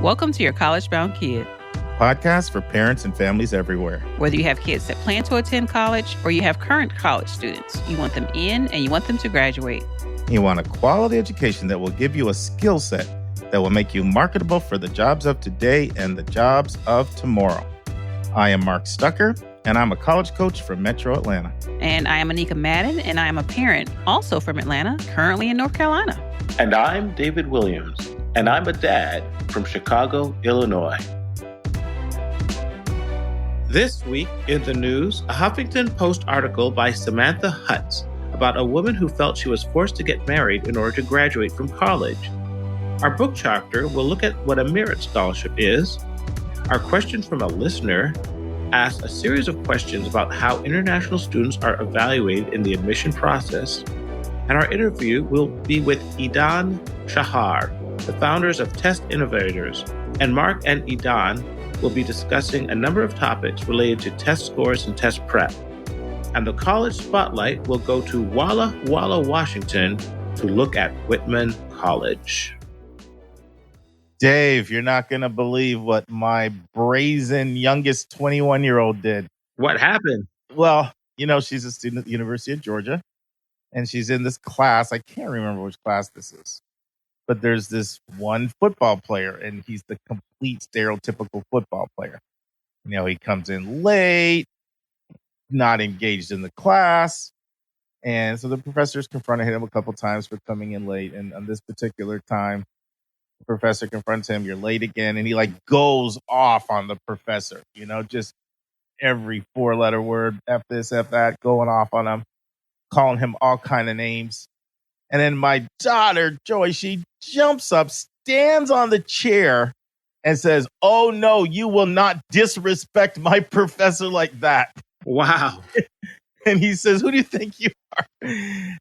Welcome to Your College Bound Kid, Podcast for parents and families everywhere. Whether you have kids that plan to attend college or you have current college students, you want them in and you want them to graduate. You want a quality education that will give you a skill set that will make you marketable for the jobs of today and the jobs of tomorrow. I am Mark Stucker, and I'm a college coach from Metro Atlanta. And I am Anika Madden, and I am a parent, also from Atlanta, currently in North Carolina. And I'm David Williams, and I'm a dad from Chicago, Illinois. This week in the news, a Huffington Post article by Samantha Huls about a woman who felt she was forced to get married in order to graduate from college. Our book chapter will look at what a merit scholarship is. Our question from a listener asks a series of questions about how international students are evaluated in the admission process. And our interview will be with Edan Shahar, the founders of Test Innovators. And Mark and Edan will be discussing a number of topics related to test scores and test prep. And the college spotlight will go to Walla Walla, Washington, to look at Whitman College. Dave, you're not going to believe what my brazen youngest 21-year-old did. What happened? Well, you know, she's a student at the University of Georgia, and she's in this class. I can't remember which class this is, but there's this one football player, and he's the complete stereotypical football player. You know, he comes in late, not engaged in the class. And so the professors confronted him a couple times for coming in late. And on this particular time, the professor confronts him, "You're late again." And he goes off on the professor, just every 4-letter word, F this, F that, going off on him, calling him all kind of names. And then my daughter, Joy, she jumps up, stands on the chair and says, "Oh no, you will not disrespect my professor like that." Wow. And he says, "Who do you think you are?"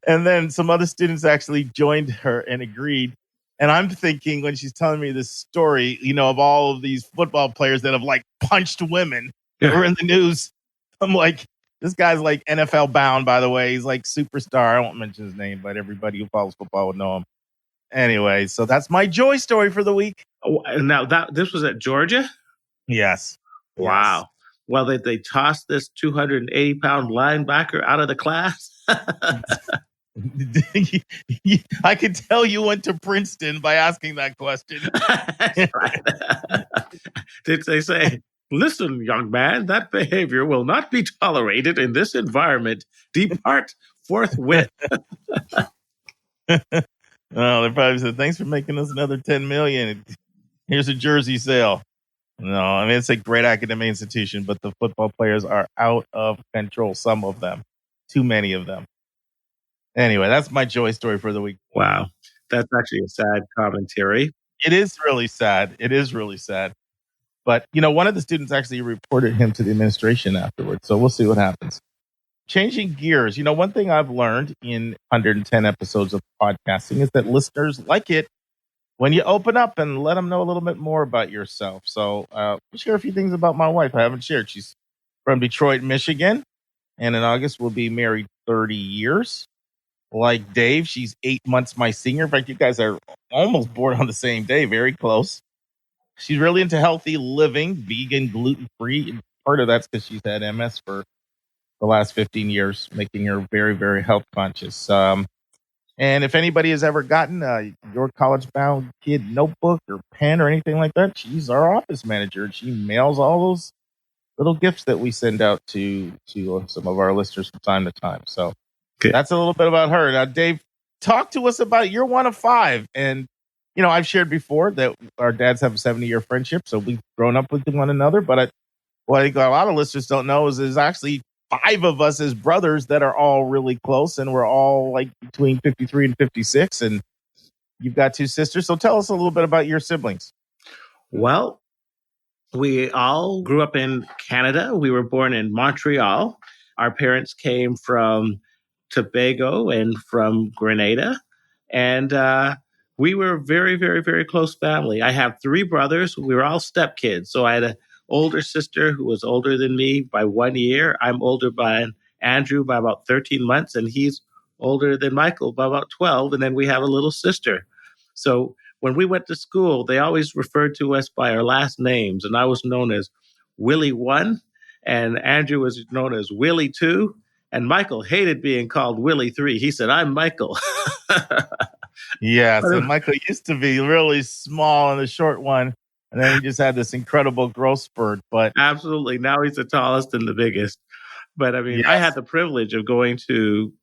And then some other students actually joined her and agreed. And I'm thinking, when she's telling me this story, of all of these football players that have punched women that were in the news, I'm like, this guy's NFL bound, by the way. He's superstar. I won't mention his name, but everybody who follows football would know him. Anyway, so that's my joy story for the week. Oh, now this was at Georgia? Yes. Wow. Yes. Well, they tossed this 280-pound linebacker out of the class. I could tell you went to Princeton by asking that question. That's right. Did they say, "Listen, young man, that behavior will not be tolerated in this environment. Depart forthwith"? Well, they probably said, "Thanks for making us another $10 million. Here's a jersey sale." No, I mean, it's a great academic institution, but the football players are out of control. Some of them, too many of them. Anyway, that's my joy story for the week. Wow. That's actually a sad commentary. It is really sad. But, one of the students actually reported him to the administration afterwards. So we'll see what happens. Changing gears. One thing I've learned in 110 episodes of podcasting is that listeners like it when you open up and let them know a little bit more about yourself. So I'll share a few things about my wife I haven't shared. She's from Detroit, Michigan. And in August, we'll be married 30 years. Like Dave, she's 8 months my senior. In fact, you guys are almost born on the same day, very close. She's really into healthy living, vegan, gluten-free. And part of that's because she's had MS for the last 15 years, making her very, very health conscious. And if anybody has ever gotten your college-bound kid notebook or pen or anything like that, she's our office manager. She mails all those little gifts that we send out to some of our listeners from time to time. So that's a little bit about her. Now, Dave, talk to us about you're one of 5. And, I've shared before that our dads have a 70-year friendship, so we've grown up with one another. But what I think a lot of listeners don't know is there's actually 5 of us as brothers that are all really close, and we're all between 53 and 56. And you've got 2 sisters. So tell us a little bit about your siblings. Well, we all grew up in Canada. We were born in Montreal. Our parents came from Tobago and from Grenada. And we were a very, very, very close family. I have 3 brothers. We were all stepkids. So I had an older sister who was older than me by 1 year. I'm older by Andrew by about 13 months, and he's older than Michael by about 12. And then we have a little sister. So when we went to school, they always referred to us by our last names. And I was known as Willie 1, and Andrew was known as Willie 2. And Michael hated being called Willie 3. He said, I'm Michael. Yes, and Michael used to be really small and the short one, and then he just had this incredible growth spurt. But Absolutely. Now he's the tallest and the biggest. But I mean, I had yes, the privilege of going to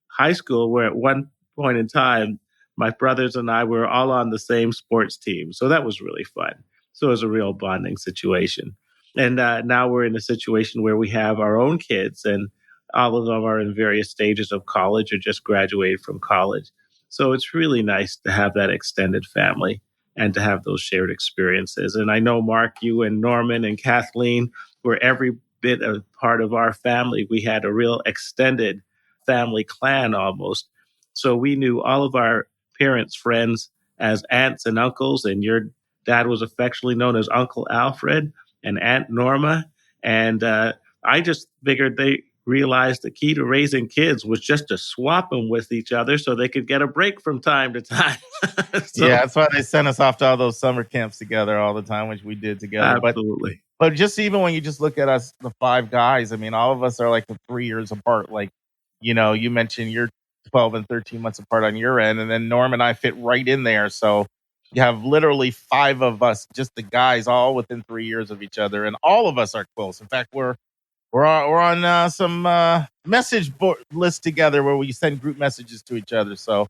high school where at one point in time, my brothers and I were all on the same sports team. So that was really fun. So it was a real bonding situation. And now we're in a situation where we have our own kids, and all of them are in various stages of college or just graduated from college. So it's really nice to have that extended family and to have those shared experiences. And I know, Mark, you and Norman and Kathleen were every bit a part of our family. We had a real extended family clan almost. So we knew all of our parents' friends as aunts and uncles, and your dad was affectionately known as Uncle Alfred and Aunt Norma. And I just figured they realized the key to raising kids was just to swap them with each other so they could get a break from time to time. yeah, that's why they sent us off to all those summer camps together all the time, which we did together. Absolutely. But just even when you just look at us, the five guys, I mean, all of us are like 3 years apart. Like, you know, you mentioned you're 12 and 13 months apart on your end, and then Norm and I fit right in there. So you have literally five of us, just the guys, all within 3 years of each other, and all of us are close. In fact, we're on some message board lists together where we send group messages to each other. So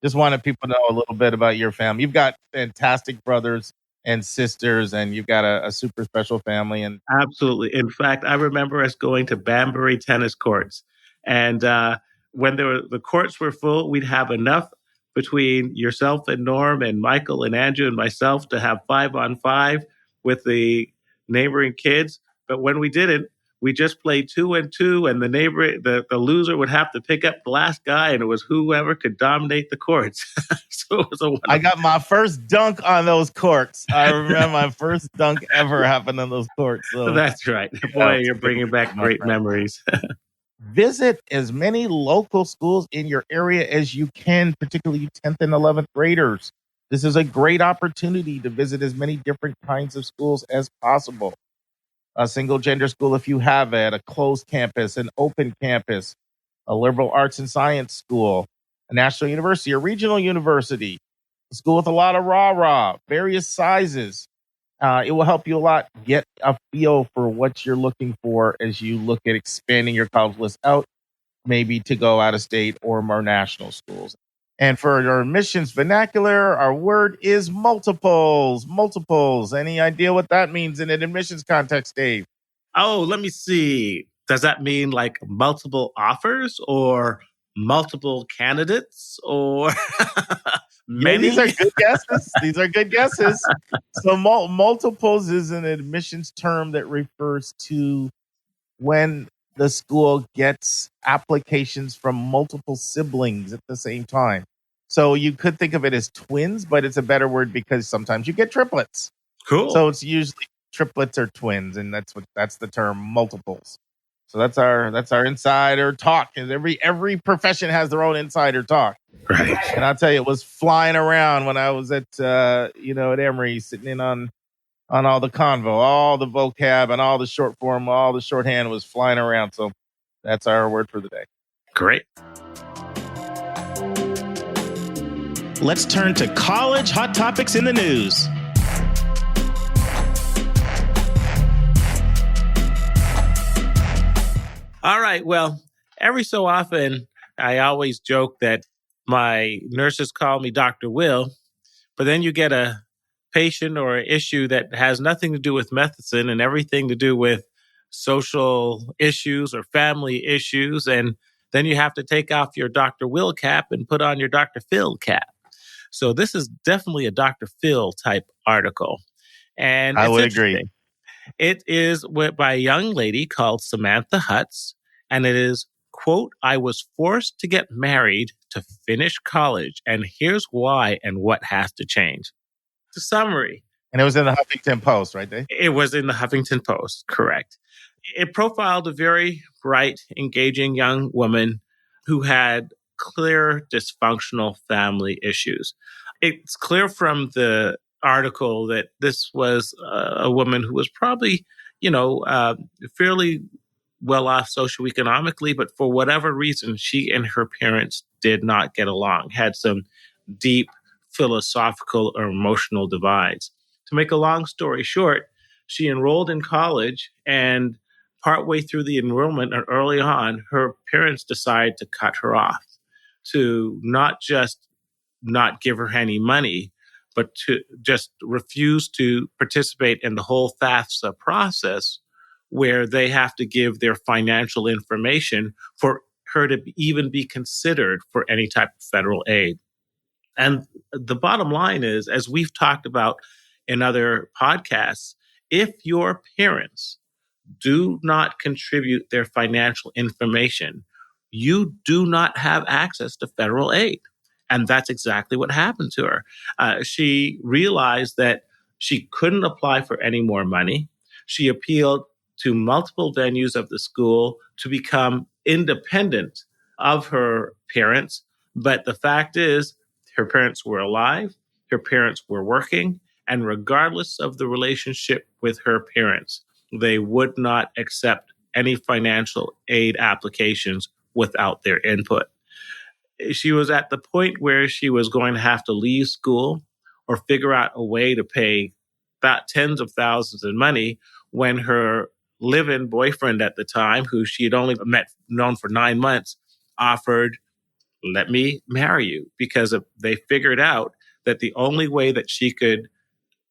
just wanted people to know a little bit about your family. You've got fantastic brothers and sisters, and you've got a super special family. And Absolutely. In fact, I remember us going to Banbury tennis courts. And when the courts were full, we'd have enough between yourself and Norm and Michael and Andrew and myself to have 5-on-5 with the neighboring kids. But when we didn't, we just played 2-and-2, and the loser would have to pick up the last guy, and it was whoever could dominate the courts. So it was a wonderful. I got my first dunk on those courts. I remember my first dunk ever happened on those courts. So That's right. Boy, you're bringing back great memories. Visit as many local schools in your area as you can, particularly 10th and 11th graders. This is a great opportunity to visit as many different kinds of schools as possible. A single gender school, if you have it, a closed campus, an open campus, a liberal arts and science school, a national university, a regional university, a school with a lot of rah-rah, various sizes. It will help you a lot get a feel for what you're looking for as you look at expanding your college list out, maybe to go out of state or more national schools. And for our admissions vernacular, our word is multiples. Multiples. Any idea what that means in an admissions context, Dave? Oh, let me see. Does that mean like multiple offers or multiple candidates or many? These are good guesses. These are good guesses. So multiples is an admissions term that refers to when the school gets applications from multiple siblings at the same time. So you could think of it as twins, but it's a better word because sometimes you get triplets. Cool. So it's usually triplets or twins, and that's the term multiples. So that's our insider talk. And every profession has their own insider talk. Right. And I'll tell you, it was flying around when I was at at Emory, sitting in on all the convo, all the vocab and all the short form, all the shorthand was flying around. So that's our word for the day. Great. Let's turn to college hot topics in the news. All right. Well, every so often, I always joke that my nurses call me Dr. Will, but then you get a patient or an issue that has nothing to do with medicine and everything to do with social issues or family issues. And then you have to take off your Dr. Will cap and put on your Dr. Phil cap. So this is definitely a Dr. Phil type article. And I would agree. It is by a young lady called Samantha Huls, and it is, quote, "I was forced to get married to finish college, and here's why and what has to change." The summary. And it was in the Huffington Post, right, Dave? It was in the Huffington Post, correct. It profiled a very bright, engaging young woman who had clear dysfunctional family issues. It's clear from the article that this was a woman who was probably, fairly well off socioeconomically, but for whatever reason, she and her parents did not get along, had some deep philosophical or emotional divides. To make a long story short, she enrolled in college, and partway through the enrollment and early on, her parents decided to cut her off, to not just not give her any money, but to just refuse to participate in the whole FAFSA process, where they have to give their financial information for her to even be considered for any type of federal aid. And the bottom line is, as we've talked about in other podcasts, if your parents do not contribute their financial information, you do not have access to federal aid. And that's exactly what happened to her. She realized that she couldn't apply for any more money. She appealed to multiple venues of the school to become independent of her parents. But the fact is, her parents were alive, her parents were working, and regardless of the relationship with her parents, they would not accept any financial aid applications without their input. She was at the point where she was going to have to leave school or figure out a way to pay tens of thousands of money when her live-in boyfriend at the time, who she had only known for 9 months, offered, "Let me marry you," because they figured out that the only way that she could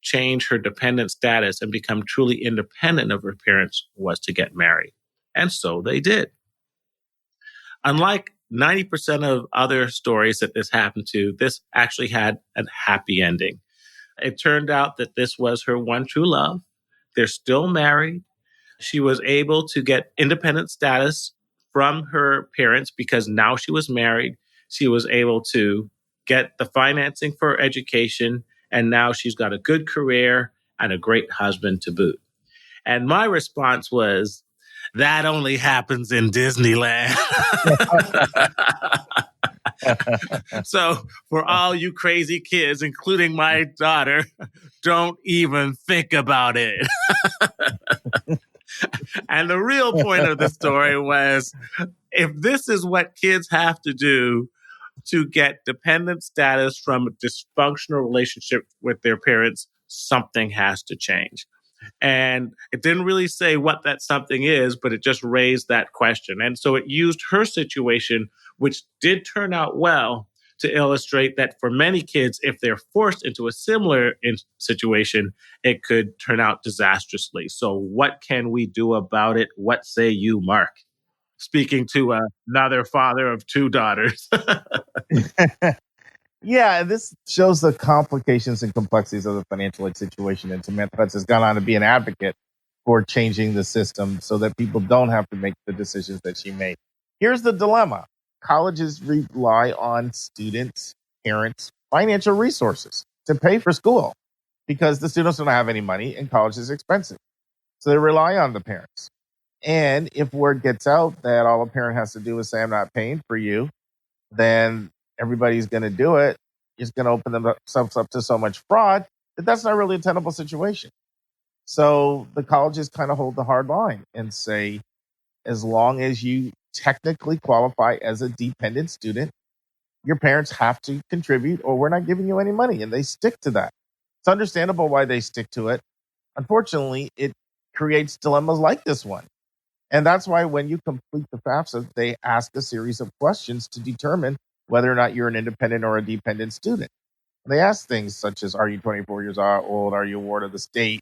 change her dependent status and become truly independent of her parents was to get married. And so they did. Unlike 90% of other stories that this happened to, this actually had a happy ending. It turned out that this was her one true love. They're still married. She was able to get independent status from her parents because now she was married. She was able to get the financing for her education, and now she's got a good career and a great husband to boot. And my response was, that only happens in Disneyland. So for all you crazy kids, including my daughter, don't even think about it. And the real point of the story was, if this is what kids have to do to get dependent status from a dysfunctional relationship with their parents, something has to change. And it didn't really say what that something is, but it just raised that question. And so it used her situation, which did turn out well, to illustrate that for many kids, if they're forced into a similar situation, it could turn out disastrously. So what can we do about it? What say you, Mark? Speaking to another father of 2 daughters. Yeah, this shows the complications and complexities of the financial aid situation. And Samantha Huls has gone on to be an advocate for changing the system so that people don't have to make the decisions that she made. Here's the dilemma. Colleges rely on students, parents, financial resources to pay for school because the students don't have any money and college is expensive. So they rely on the parents. And if word gets out that all a parent has to do is say, "I'm not paying for you," then everybody's going to do it. It's going to open themselves up to so much fraud that that's not really a tenable situation. So the colleges kind of hold the hard line and say, as long as you technically qualify as a dependent student, your parents have to contribute or we're not giving you any money. And they stick to that. It's understandable why they stick to it. Unfortunately, it creates dilemmas like this one. And that's why when you complete the FAFSA, they ask a series of questions to determine whether or not you're an independent or a dependent student. They ask things such as, are you 24 years old? Are you a ward of the state?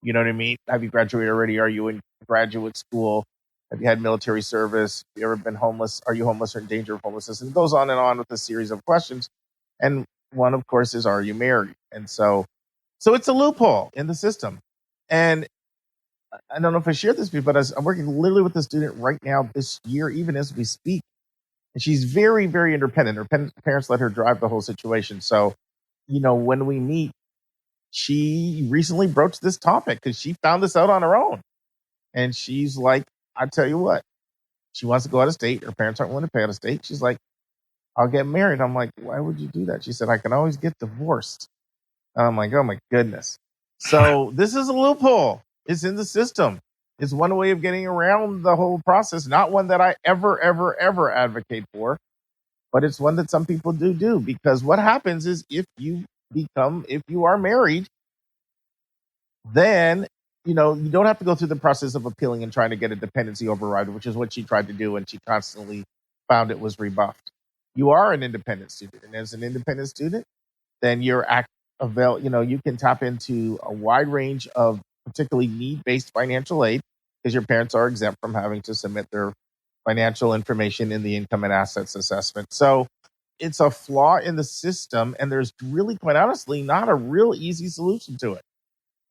You know what I mean? Have you graduated already? Are you in graduate school? Have you had military service? Have you ever been homeless? Are you homeless or in danger of homelessness? And it goes on and on with a series of questions. And one, of course, is, are you married? And so it's a loophole in the system. And I don't know if I shared this before, but I'm working literally with a student right now this year, even as we speak. And she's very, very independent. Her parents let her drive the whole situation. So, when we meet, she recently broached this topic because she found this out on her own. And she's like, I tell you what, she wants to go out of state. Her parents aren't willing to pay out of state. She's like, I'll get married. I'm like, why would you do that? She said, I can always get divorced. And I'm like, oh my goodness. So this is a loophole. It's in the system. It's one way of getting around the whole process. Not one that I ever advocate for, but it's one that some people do because what happens is if you are married, then you don't have to go through the process of appealing and trying to get a dependency override, which is what she tried to do, and she constantly found it was rebuffed. You are an independent student, and as an independent student, then you can tap into a wide range of particularly need-based financial aid because your parents are exempt from having to submit their financial information in the income and assets assessment. So it's a flaw in the system, and there's really, quite honestly, not a real easy solution to it.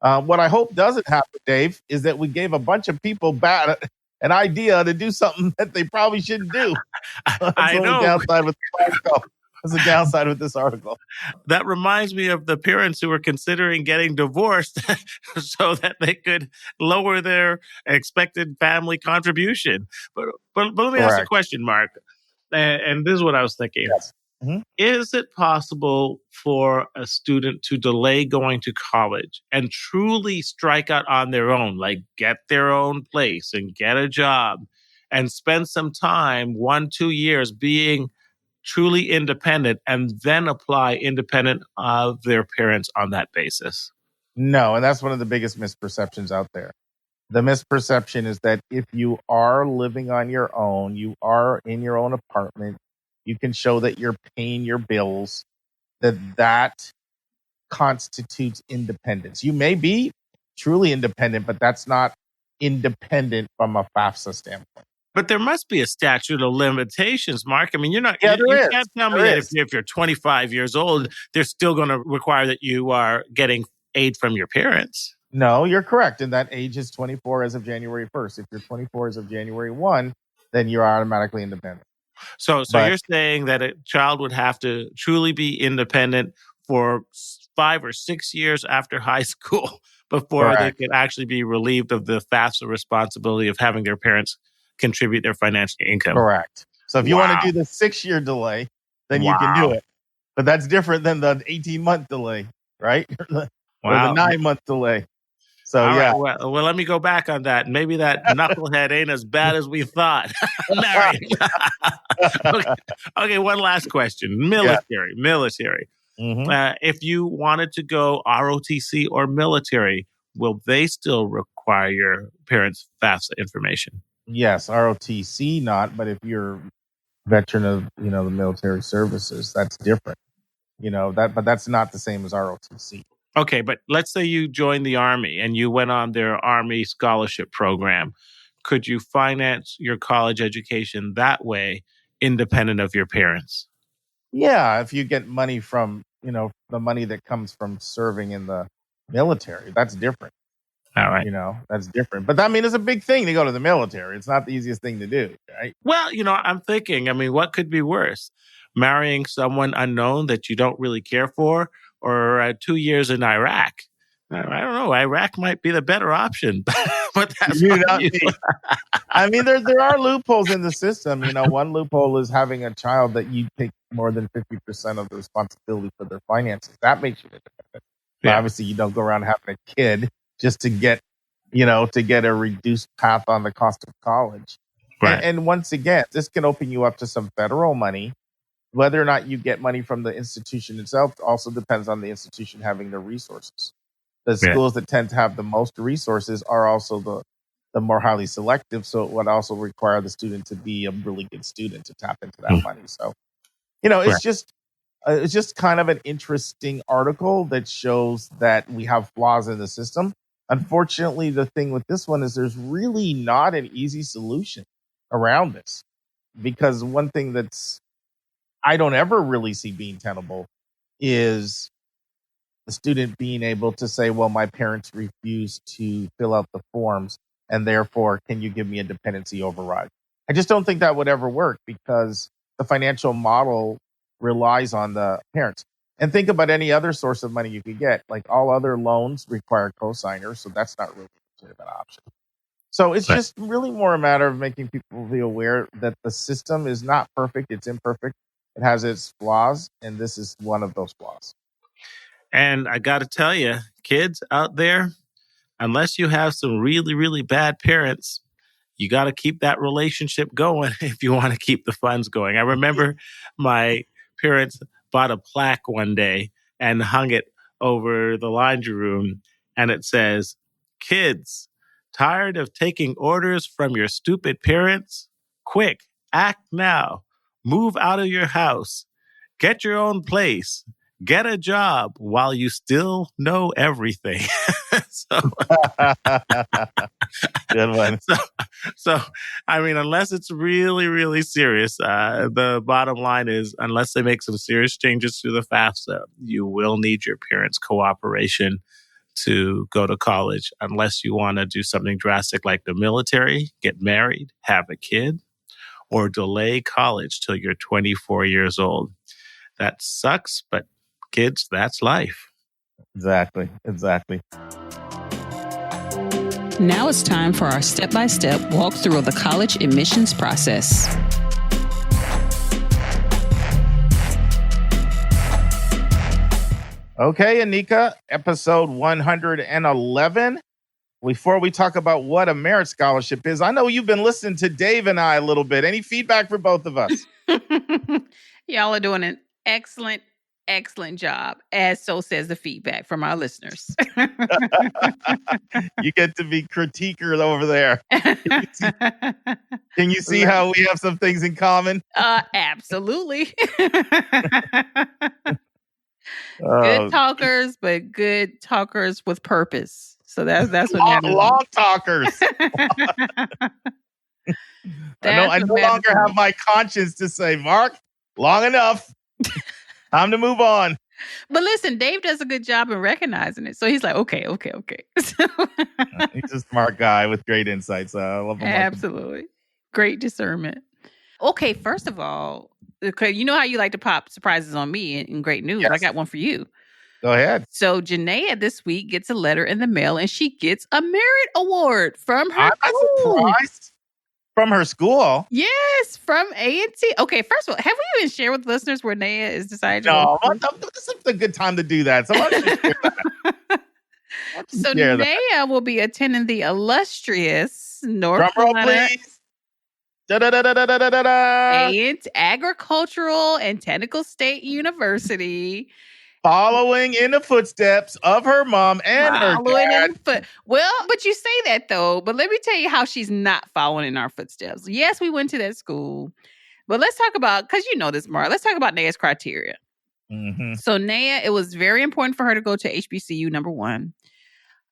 What I hope doesn't happen, Dave, is that we gave a bunch of people an idea to do something that they probably shouldn't do. That's I the only know. downside with this article. That's the downside with this article. That reminds me of the parents who were considering getting divorced so that they could lower their expected family contribution. But let me ask you a Correct. question, Mark. And this is what I was thinking. Yes. Mm-hmm. Is it possible for a student to delay going to college and truly strike out on their own, like get their own place and get a job and spend some time, 1-2 years being truly independent and then apply independent of their parents on that basis? No, and that's one of the biggest misperceptions out there. The misperception is that if you are living on your own, you are in your own apartment, you can show that you're paying your bills, that constitutes independence. You may be truly independent, but that's not independent from a FAFSA standpoint. But there must be a statute of limitations, Mark. I mean, you There is. can't tell me There that is. if you're 25 years old, they're still going to require that you are getting aid from your parents. No, you're correct. And that age is 24 as of January 1st. If you're 24 as of January 1, then you're automatically independent. So you're saying that a child would have to truly be independent for 5 or 6 years after high school before they could actually be relieved of the FAFSA responsibility of having their parents contribute their financial income. Correct. So if you want to do the 6-year delay, then you can do it. But that's different than the 18-month delay, right? Or the 9-month delay. So, all yeah. right. Well, let me go back on that. Maybe that knucklehead ain't as bad as we thought. Mary. Okay, one last question. Military. Mm-hmm. If you wanted to go ROTC or military, will they still require your parents' FAFSA information? Yes, ROTC not, but if you're veteran of the military services, that's different. But that's not the same as ROTC. Okay, but let's say you joined the Army and you went on their Army scholarship program. Could you finance your college education that way, independent of your parents? Yeah, if you get money from, the money that comes from serving in the military, that's different. All right. That's different. But it's a big thing to go to the military. It's not the easiest thing to do, right? Well, I'm thinking, what could be worse? Marrying someone unknown that you don't really care for, or 2 years in Iraq? I don't know. Iraq might be the better option, but that's You. There are loopholes in the system. One loophole is having a child that you take more than 50% of the responsibility for their finances. That makes you independent. Yeah. Obviously, you don't go around having a kid just to get, a reduced path on the cost of college. Right. And once again, this can open you up to some federal money. Whether or not you get money from the institution itself also depends on the institution having the resources. The schools that tend to have the most resources are also the more highly selective. So it would also require the student to be a really good student to tap into that money. So, it's just kind of an interesting article that shows that we have flaws in the system. Unfortunately, the thing with this one is there's really not an easy solution around this, because one thing that's I don't ever really see being tenable is the student being able to say, well, my parents refused to fill out the forms, and therefore, can you give me a dependency override? I just don't think that would ever work, because the financial model relies on the parents. And think about any other source of money you could get. Like, all other loans require cosigners, so that's not really a legitimate option. So it's just really more a matter of making people be aware that the system is not perfect, it's imperfect. It has its flaws, and this is one of those flaws. And I got to tell you, kids out there, unless you have some really, really bad parents, you got to keep that relationship going if you want to keep the funds going. I remember my parents bought a plaque one day and hung it over the laundry room, and it says, "Kids, tired of taking orders from your stupid parents? Quick, act now. Move out of your house. Get your own place. Get a job while you still know everything." Good one. So, I mean, unless it's really, really serious, the bottom line is, unless they make some serious changes to the FAFSA, you will need your parents' cooperation to go to college, unless you want to do something drastic like the military, get married, have a kid, or delay college till you're 24 years old. That sucks, but kids, that's life. Exactly. Now it's time for our step-by-step walkthrough of the college admissions process. Okay, Anika, episode 111. Before we talk about what a merit scholarship is, I know you've been listening to Dave and I a little bit. Any feedback for both of us? Y'all are doing an excellent job, as so says the feedback from our listeners. You get to be critiquer over there. Can you see how we have some things in common? Absolutely. Good talkers, but good talkers with purpose. So that's what long talkers. I no longer have my conscience to say, Mark, long enough. Time to move on. But listen, Dave does a good job in recognizing it. So he's like, okay. He's a smart guy with great insights. I love him. Absolutely. Great discernment. Okay, first of all, you know how you like to pop surprises on me in great news. Yes. I got one for you. Go ahead. So Janaea this week gets a letter in the mail and she gets a merit award from her school. Surprised? From her school? Yes, from A&T. Okay, first of all, have we even shared with listeners where Naya is decided? No, this is a good time to do that. Somebody should share that. So Naya will be attending the illustrious North Carolina Agricultural and Technical State University. Following in the footsteps of her mom and her dad. Well, but you say that though, but let me tell you how she's not following in our footsteps. Yes, we went to that school, but let's talk about, because you know this, Mark, let's talk about Naya's criteria. Mm-hmm. So Naya, it was very important for her to go to HBCU, number one.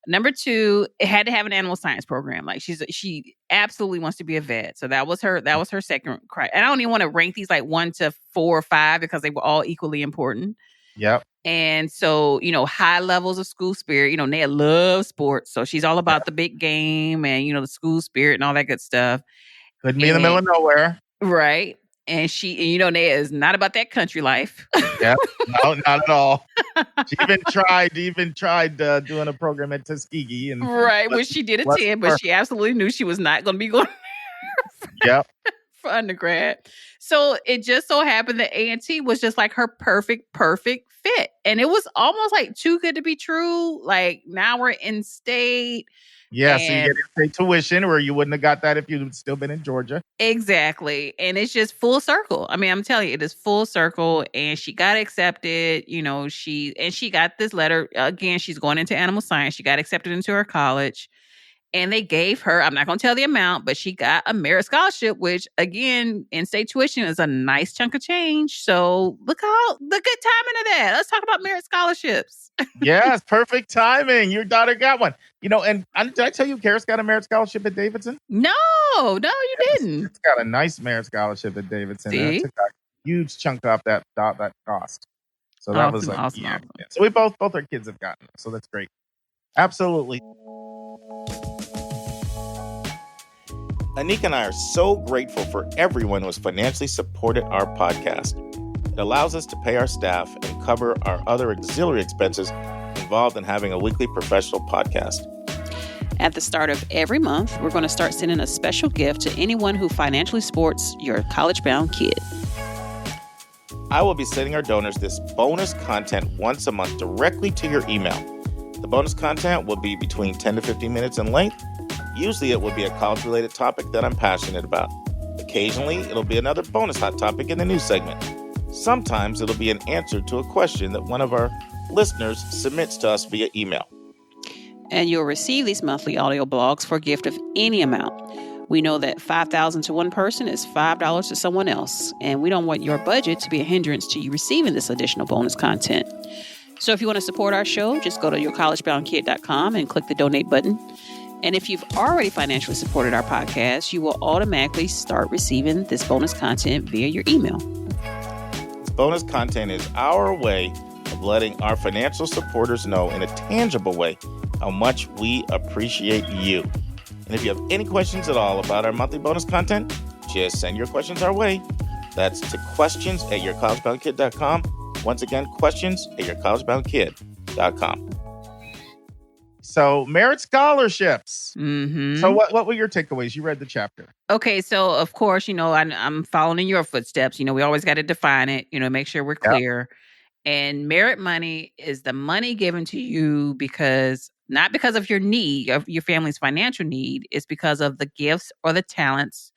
Number two, it had to have an animal science program. Like she absolutely wants to be a vet. So that was her second criteria. And I don't even want to rank these like 1 to 4 or 5 because they were all equally important. Yep. And so, high levels of school spirit, Naya loves sports. So she's all about the big game and, the school spirit and all that good stuff. Couldn't be in the middle of nowhere. Right. And Naya is not about that country life. Yeah, no, not at all. She even tried doing a program at Tuskegee. Right, which she did attend, but she absolutely knew she was not going to be going Yep. for undergrad. So it just so happened that A&T was just like her perfect fit. And it was almost like too good to be true. Like now we're in state. Yeah, so you get in-state tuition where you wouldn't have got that if you'd still been in Georgia. Exactly. And it's just full circle. I mean, I'm telling you, it is full circle. And she got accepted, she got this letter. Again, she's going into animal science. She got accepted into her college. And they gave her, I'm not going to tell the amount, but she got a merit scholarship, which again, in-state tuition is a nice chunk of change. So look the good timing of that. Let's talk about merit scholarships. Yes, perfect timing. Your daughter got one. And did I tell you Karis got a merit scholarship at Davidson? No, you didn't. It's got a nice merit scholarship at Davidson. See? It took a huge chunk off that cost. So that was like, awesome. Yeah. So we both our kids have gotten it. So that's great. Absolutely. Anika and I are so grateful for everyone who has financially supported our podcast. It allows us to pay our staff and cover our other auxiliary expenses involved in having a weekly professional podcast. At the start of every month, we're going to start sending a special gift to anyone who financially supports your college-bound kid. I will be sending our donors this bonus content once a month directly to your email. The bonus content will be between 10 to 15 minutes in length. Usually it will be a college-related topic that I'm passionate about. Occasionally, it'll be another bonus hot topic in the news segment. Sometimes it'll be an answer to a question that one of our listeners submits to us via email. And you'll receive these monthly audio blogs for a gift of any amount. We know that $5,000 to one person is $5 to someone else, and we don't want your budget to be a hindrance to you receiving this additional bonus content. So if you want to support our show, just go to yourcollegeboundkid.com and click the donate button. And if you've already financially supported our podcast, you will automatically start receiving this bonus content via your email. This bonus content is our way of letting our financial supporters know in a tangible way how much we appreciate you. And if you have any questions at all about our monthly bonus content, just send your questions our way. That's to questions@yourcollegeboundkid.com. Once again, questions@yourcollegeboundkid.com. So, merit scholarships. Mm-hmm. So what were your takeaways? You read the chapter. Okay, so of course, I'm following in your footsteps. We always got to define it, make sure we're clear. And merit money is the money given to you not because of your need, of your family's financial need, it's because of the gifts or the talents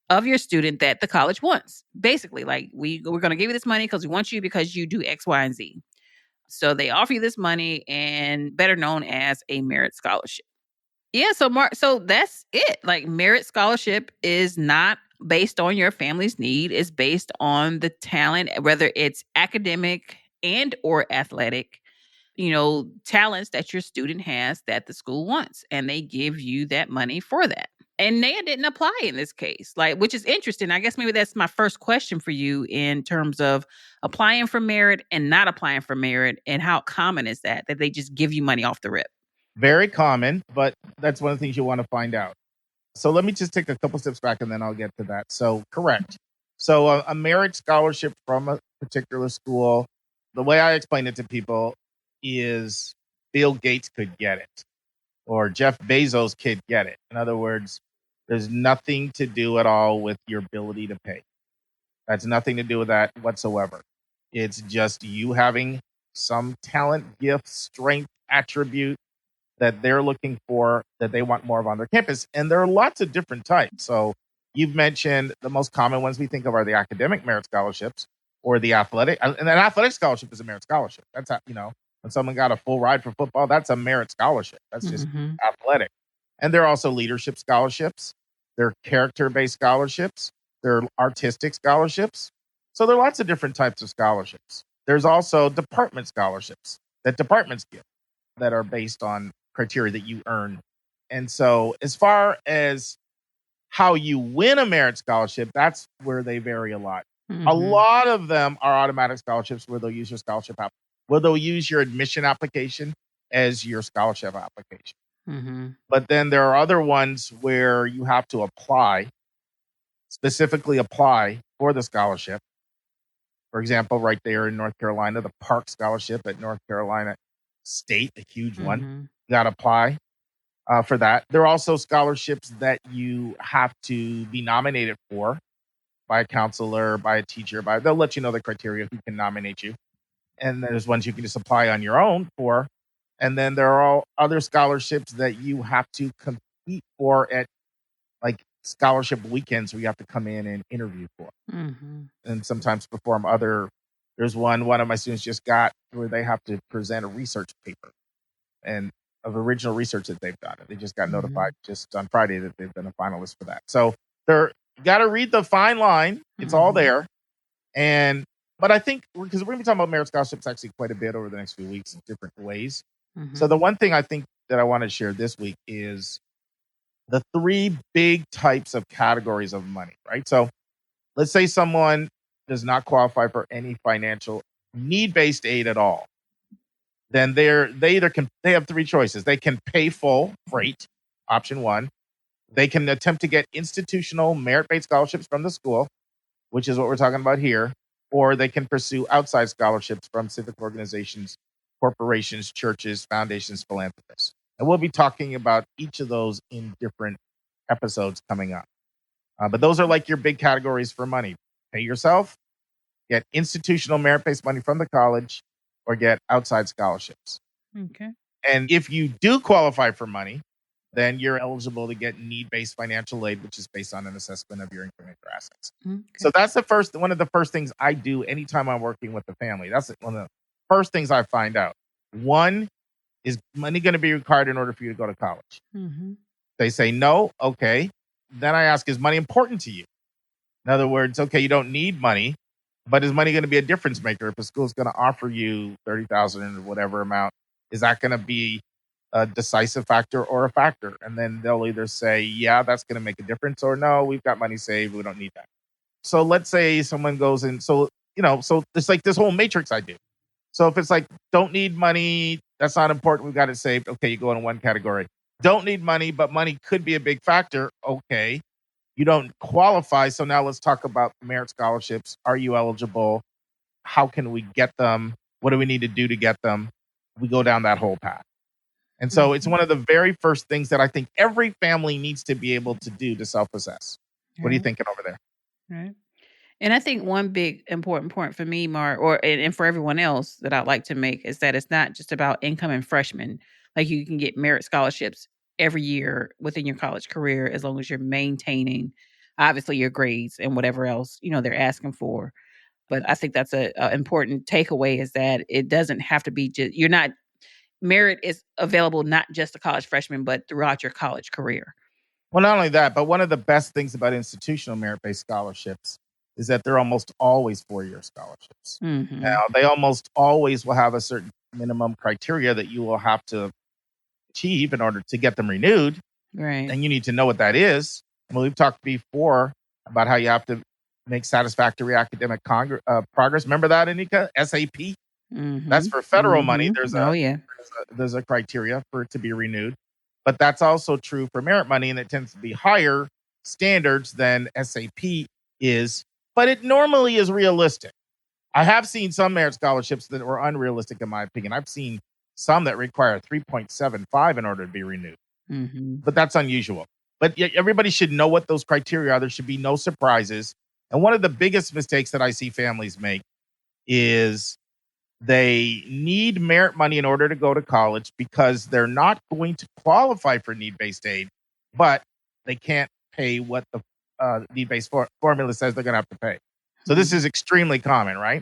of your student that the college wants. Basically, like we're going to give you this money because we want you because you do X, Y, and Z. So they offer you this money, and better known as a merit scholarship. Yeah, so that's it. Like, merit scholarship is not based on your family's need. It's based on the talent, whether it's academic and or athletic, talents that your student has that the school wants, and they give you that money for that. And NAIA didn't apply in this case, which is interesting. I guess maybe that's my first question for you in terms of applying for merit and not applying for merit, and how common is that they just give you money off the rip? Very common, but that's one of the things you want to find out. So let me just take a couple steps back and then I'll get to that. So correct. So a merit scholarship from a particular school, the way I explain it to people is Bill Gates could get it, or Jeff Bezos could get it. In other words, there's nothing to do at all with your ability to pay. That's nothing to do with that whatsoever. It's just you having some talent, gift, strength, attribute that they're looking for, that they want more of on their campus. And there are lots of different types. So you've mentioned the most common ones we think of are the academic merit scholarships or the athletic. And an athletic scholarship is a merit scholarship. That's how, when someone got a full ride for football, that's a merit scholarship. That's just athletic. And there are also leadership scholarships. There are character-based scholarships. There are artistic scholarships. So there are lots of different types of scholarships. There's also department scholarships that departments give that are based on criteria that you earn. And so as far as how you win a merit scholarship, that's where they vary a lot. A lot of them are automatic scholarships where they'll use your scholarship app, where they'll use your admission application as your scholarship application. But then there are other ones where you have to specifically apply for the scholarship. For example, right there in North Carolina, the Park Scholarship at North Carolina State, a huge one. You got to apply for that. There are also scholarships that you have to be nominated for by a counselor, by a teacher. They'll let you know the criteria who can nominate you. And there's ones you can just apply on your own for. And then there are all other scholarships that you have to compete for at like scholarship weekends where you have to come in and interview for. And sometimes perform there's one of my students just got where they have to present a research paper and of original research that they've done. They just got notified just on Friday that they've been a finalist for that. So you got to read the fine line. It's all there. But I think, because we're going to be talking about merit scholarships actually quite a bit over the next few weeks in different ways. So the one thing I think that I want to share this week is the three big types of categories of money, right? So let's say someone does not qualify for any financial need-based aid at all. Then they have three choices. They can pay full freight, option one. They can attempt to get institutional merit-based scholarships from the school, which is what we're talking about here, or they can pursue outside scholarships from civic organizations, corporations, churches, foundations, philanthropists. And we'll be talking about each of those in different episodes coming up. But those are like your big categories for money. Pay yourself, get institutional merit-based money from the college, or get outside scholarships. Okay. And if you do qualify for money, then you're eligible to get need-based financial aid, which is based on an assessment of your income and your assets. Okay. So that's one of the first things I do anytime I'm working with the family. That's one of the first things I find out. One, is money going to be required in order for you to go to college? Mm-hmm. They say no. Okay. Then I ask, is money important to you? In other words, okay, you don't need money, but is money going to be a difference maker? If a school's going to offer you $30,000 or whatever amount, is that going to be a decisive factor or a factor? And then they'll either say, yeah, that's going to make a difference, or no, we've got money saved, we don't need that. So let's say someone goes in, so it's like this whole matrix I do. So if it's like, don't need money, that's not important, we've got it saved. Okay, you go in one category. Don't need money, but money could be a big factor. Okay, you don't qualify. So now let's talk about merit scholarships. Are you eligible? How can we get them? What do we need to do to get them? We go down that whole path. And so it's one of the very first things that I think every family needs to be able to do to self-assess. What are you thinking over there? Right. And I think one big important point for me, Mark, and for everyone else that I'd like to make is that it's not just about incoming freshmen. Like you can get merit scholarships every year within your college career as long as you're maintaining, obviously, your grades and whatever else they're asking for. But I think that's a important takeaway is that it doesn't have to be just merit is available not just to college freshmen, but throughout your college career. Well, not only that, but one of the best things about institutional merit-based scholarships is that they're almost always 4-year scholarships. Mm-hmm. Now, they almost always will have a certain minimum criteria that you will have to achieve in order to get them renewed. Right. And you need to know what that is. And we've talked before about how you have to make satisfactory academic progress. Remember that, Anika? SAP? Mm-hmm. That's for federal money. Mm-hmm. There's a criteria for it to be renewed. But that's also true for merit money, and it tends to be higher standards than SAP is. But it normally is realistic. I have seen some merit scholarships that were unrealistic, in my opinion. I've seen some that require 3.75 in order to be renewed. Mm-hmm. But that's unusual. But everybody should know what those criteria are. There should be no surprises. And one of the biggest mistakes that I see families make is they need merit money in order to go to college because they're not going to qualify for need-based aid, but they can't pay what the need-based formula says they're going to have to pay. So this is extremely common, right?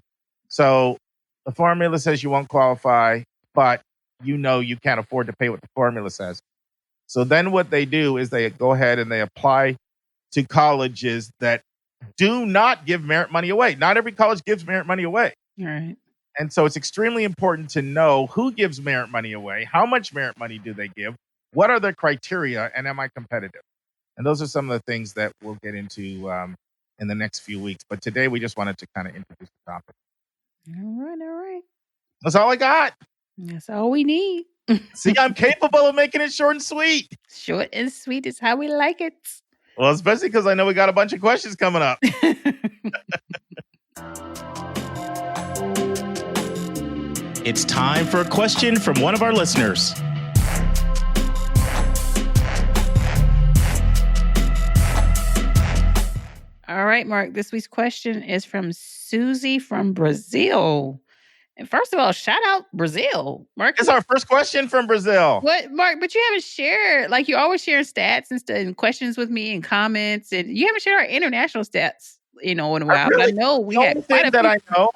So the formula says you won't qualify, but you can't afford to pay what the formula says. So then what they do is they go ahead and they apply to colleges that do not give merit money away. Not every college gives merit money away. Right. And so it's extremely important to know who gives merit money away, how much merit money do they give, what are the criteria, and am I competitive? And those are some of the things that we'll get into in the next few weeks. But today we just wanted to kind of introduce the topic. All right. That's all I got. That's all we need. See, I'm capable of making it short and sweet. Short and sweet is how we like it. Well, especially because I know we got a bunch of questions coming up. It's time for a question from one of our listeners. All right, Mark. This week's question is from Suzie from Brazile. And first of all, shout out Brazile. Mark, it's our first question from Brazil. What, Mark? But you haven't shared, like you always share stats and questions with me and comments, and you haven't shared our international stats, in a while. But I know we had quite a that few. I know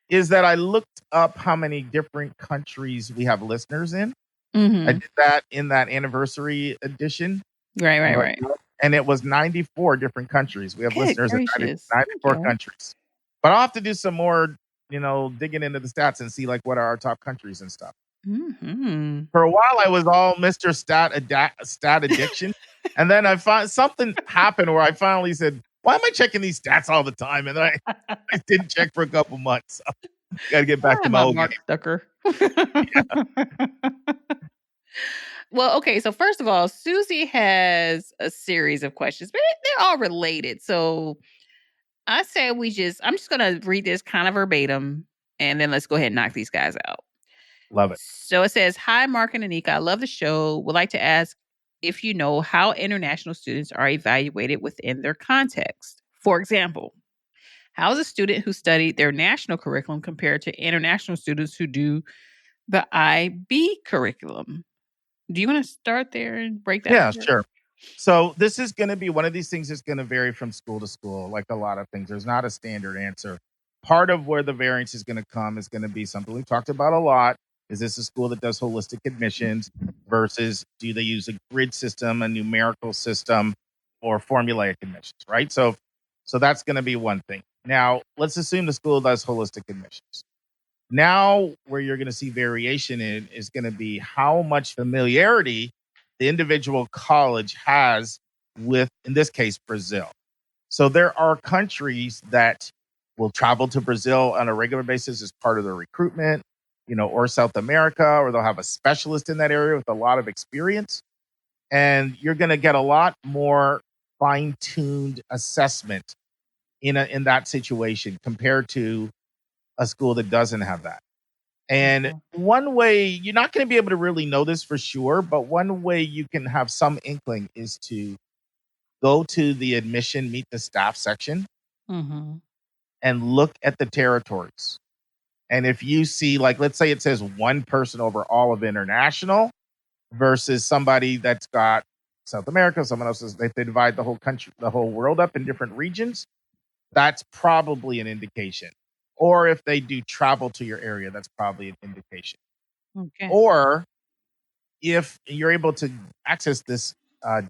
is that I looked up how many different countries we have listeners in. Mm-hmm. I did that in that anniversary edition. Right. And it was 94 different countries. We have listeners in 94 countries. But I'll have to do some more, digging into the stats and see like what are our top countries and stuff. Mm-hmm. For a while, I was all Mr. Stat addiction. And then I found something happened where I finally said, why am I checking these stats all the time? And then I didn't check for a couple months. So got to get back to my old Mark game. Stucker. Well, okay. So first of all, Suzie has a series of questions, but they're all related. So I say I'm just going to read this kind of verbatim, and then let's go ahead and knock these guys out. Love it. So it says, hi, Mark and Anika. I love the show. Would like to ask if you know how international students are evaluated within their context. For example, How is a student who studied their national curriculum compared to international students who do the IB curriculum? Do you want to start there and break that Yeah, apart? sure. So this is going to be one of these things that's going to vary from school to school, like a lot of things. There's not a standard answer. Part of where the variance is going to come is going to be something we've talked about a lot. Is this a school that does holistic admissions versus do they use a grid system, a numerical system, or formulaic admissions, right? So that's going to be one thing. Now, let's assume the school does holistic admissions. Now, where you're going to see variation in is going to be how much familiarity the individual college has with, in this case, Brazil. So there are countries that will travel to Brazil on a regular basis as part of their recruitment, or South America, or they'll have a specialist in that area with a lot of experience. And you're going to get a lot more fine-tuned assessment in that situation compared to a school that doesn't have that. And one way, you're not going to be able to really know this for sure, but one way you can have some inkling is to go to the admission, meet the staff section, and look at the territories. And if you see, like, let's say it says one person over all of international versus somebody that's got South America, someone else is, they divide the whole country, the whole world up in different regions, that's probably an indication. Or if they do travel to your area, that's probably an indication. Okay. Or if you're able to access this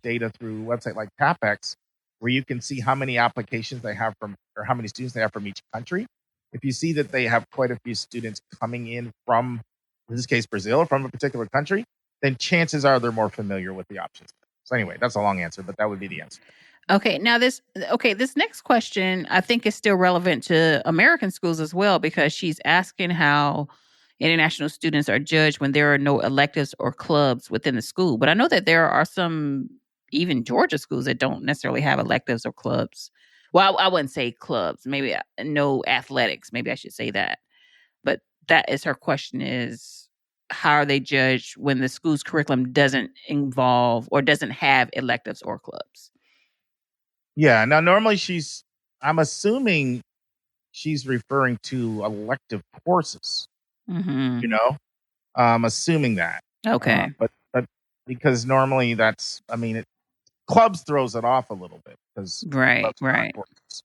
data through a website like CapEx, where you can see how many applications they have from, or how many students they have from each country. If you see that they have quite a few students coming in from, in this case, Brazil, or from a particular country, then chances are they're more familiar with the options. So anyway, that's a long answer, but that would be the answer. Okay, now this next question I think is still relevant to American schools as well, because she's asking how international students are judged when there are no electives or clubs within the school. But I know that there are some, even Georgia schools, that don't necessarily have electives or clubs. Well, I wouldn't say clubs, maybe no athletics, maybe I should say that. But that is her question, is how are they judged when the school's curriculum doesn't involve or doesn't have electives or clubs? Yeah. Now, normally I'm assuming she's referring to elective courses, I'm assuming that. Okay. But because normally clubs throws it off a little bit because Right, clubs are not right. courses.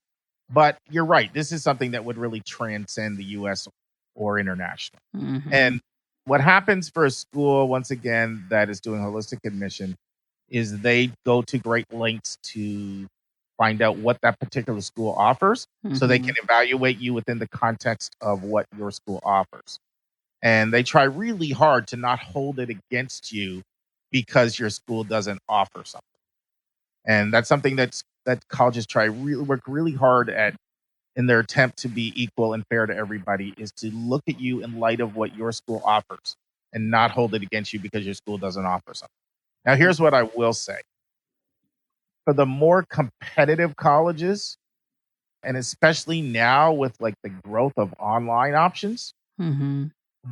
But you're right. This is something that would really transcend the U.S. or international. And what happens for a school, once again, that is doing holistic admission is they go to great lengths to find out what that particular school offers so they can evaluate you within the context of what your school offers. And they try really hard to not hold it against you because your school doesn't offer something. And that's something that colleges work really hard at in their attempt to be equal and fair to everybody, is to look at you in light of what your school offers and not hold it against you because your school doesn't offer something. Now, here's what I will say. For the more competitive colleges, and especially now with like the growth of online options,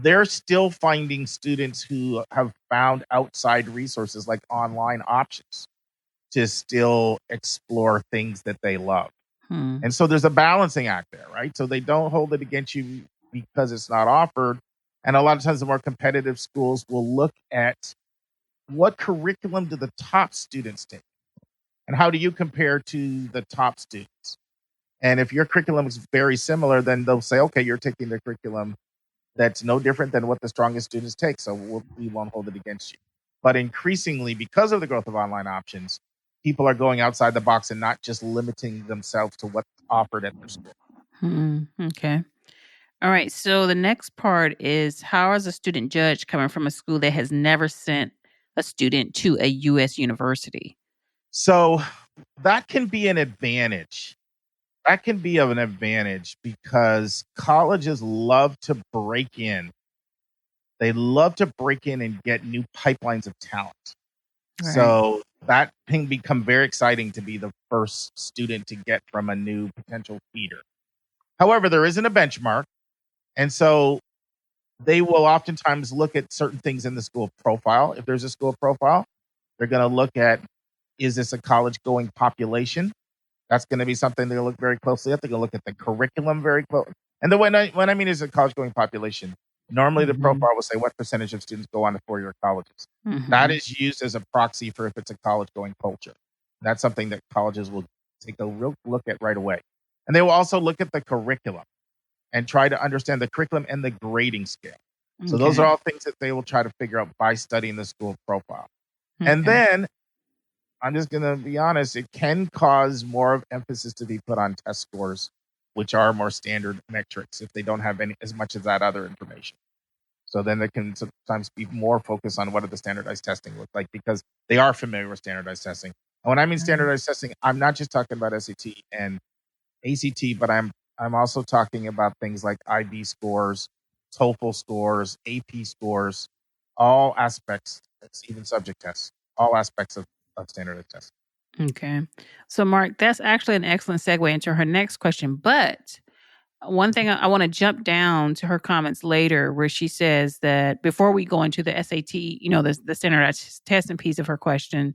they're still finding students who have found outside resources like online options to still explore things that they love. And so there's a balancing act there, right? So they don't hold it against you because it's not offered. And a lot of times the more competitive schools will look at what curriculum do the top students take? And how do you compare to the top students? And if your curriculum is very similar, then they'll say, okay, you're taking the curriculum that's no different than what the strongest students take. So we won't hold it against you. But increasingly, because of the growth of online options, people are going outside the box and not just limiting themselves to what's offered at their school. Okay. All right. So the next part is, how is a student judged coming from a school that has never sent a student to a U.S. university? So that can be an advantage. That can be of an advantage because colleges love to break in. They love to break in and get new pipelines of talent. Right. So that can become very exciting to be the first student to get from a new potential feeder. However, there isn't a benchmark. And so they will oftentimes look at certain things in the school profile. If there's a school profile, they're going to look at, is this a college going population? That's going to be something they'll look very closely at. They're going to look at the curriculum very close. And the what I mean is a college-going population. Normally, the profile will say what percentage of students go on to four-year colleges. That is used as a proxy for if it's a college-going culture. That's something that colleges will take a real look at right away. And they will also look at the curriculum and try to understand the curriculum and the grading scale. So those are all things that they will try to figure out by studying the school profile. And then, I'm just going to be honest, it can cause more of emphasis to be put on test scores, which are more standard metrics if they don't have as much of that other information. So then they can sometimes be more focused on what do the standardized testing look like, because they are familiar with standardized testing. And when I mean standardized testing, I'm not just talking about SAT and ACT, but I'm also talking about things like IB scores, TOEFL scores, AP scores, all aspects, even subject tests, all aspects of standardized testing. Okay. So, Mark, that's actually an excellent segue into her next question. But one thing I want to jump down to her comments later, where she says that before we go into the SAT, the standardized testing piece of her question,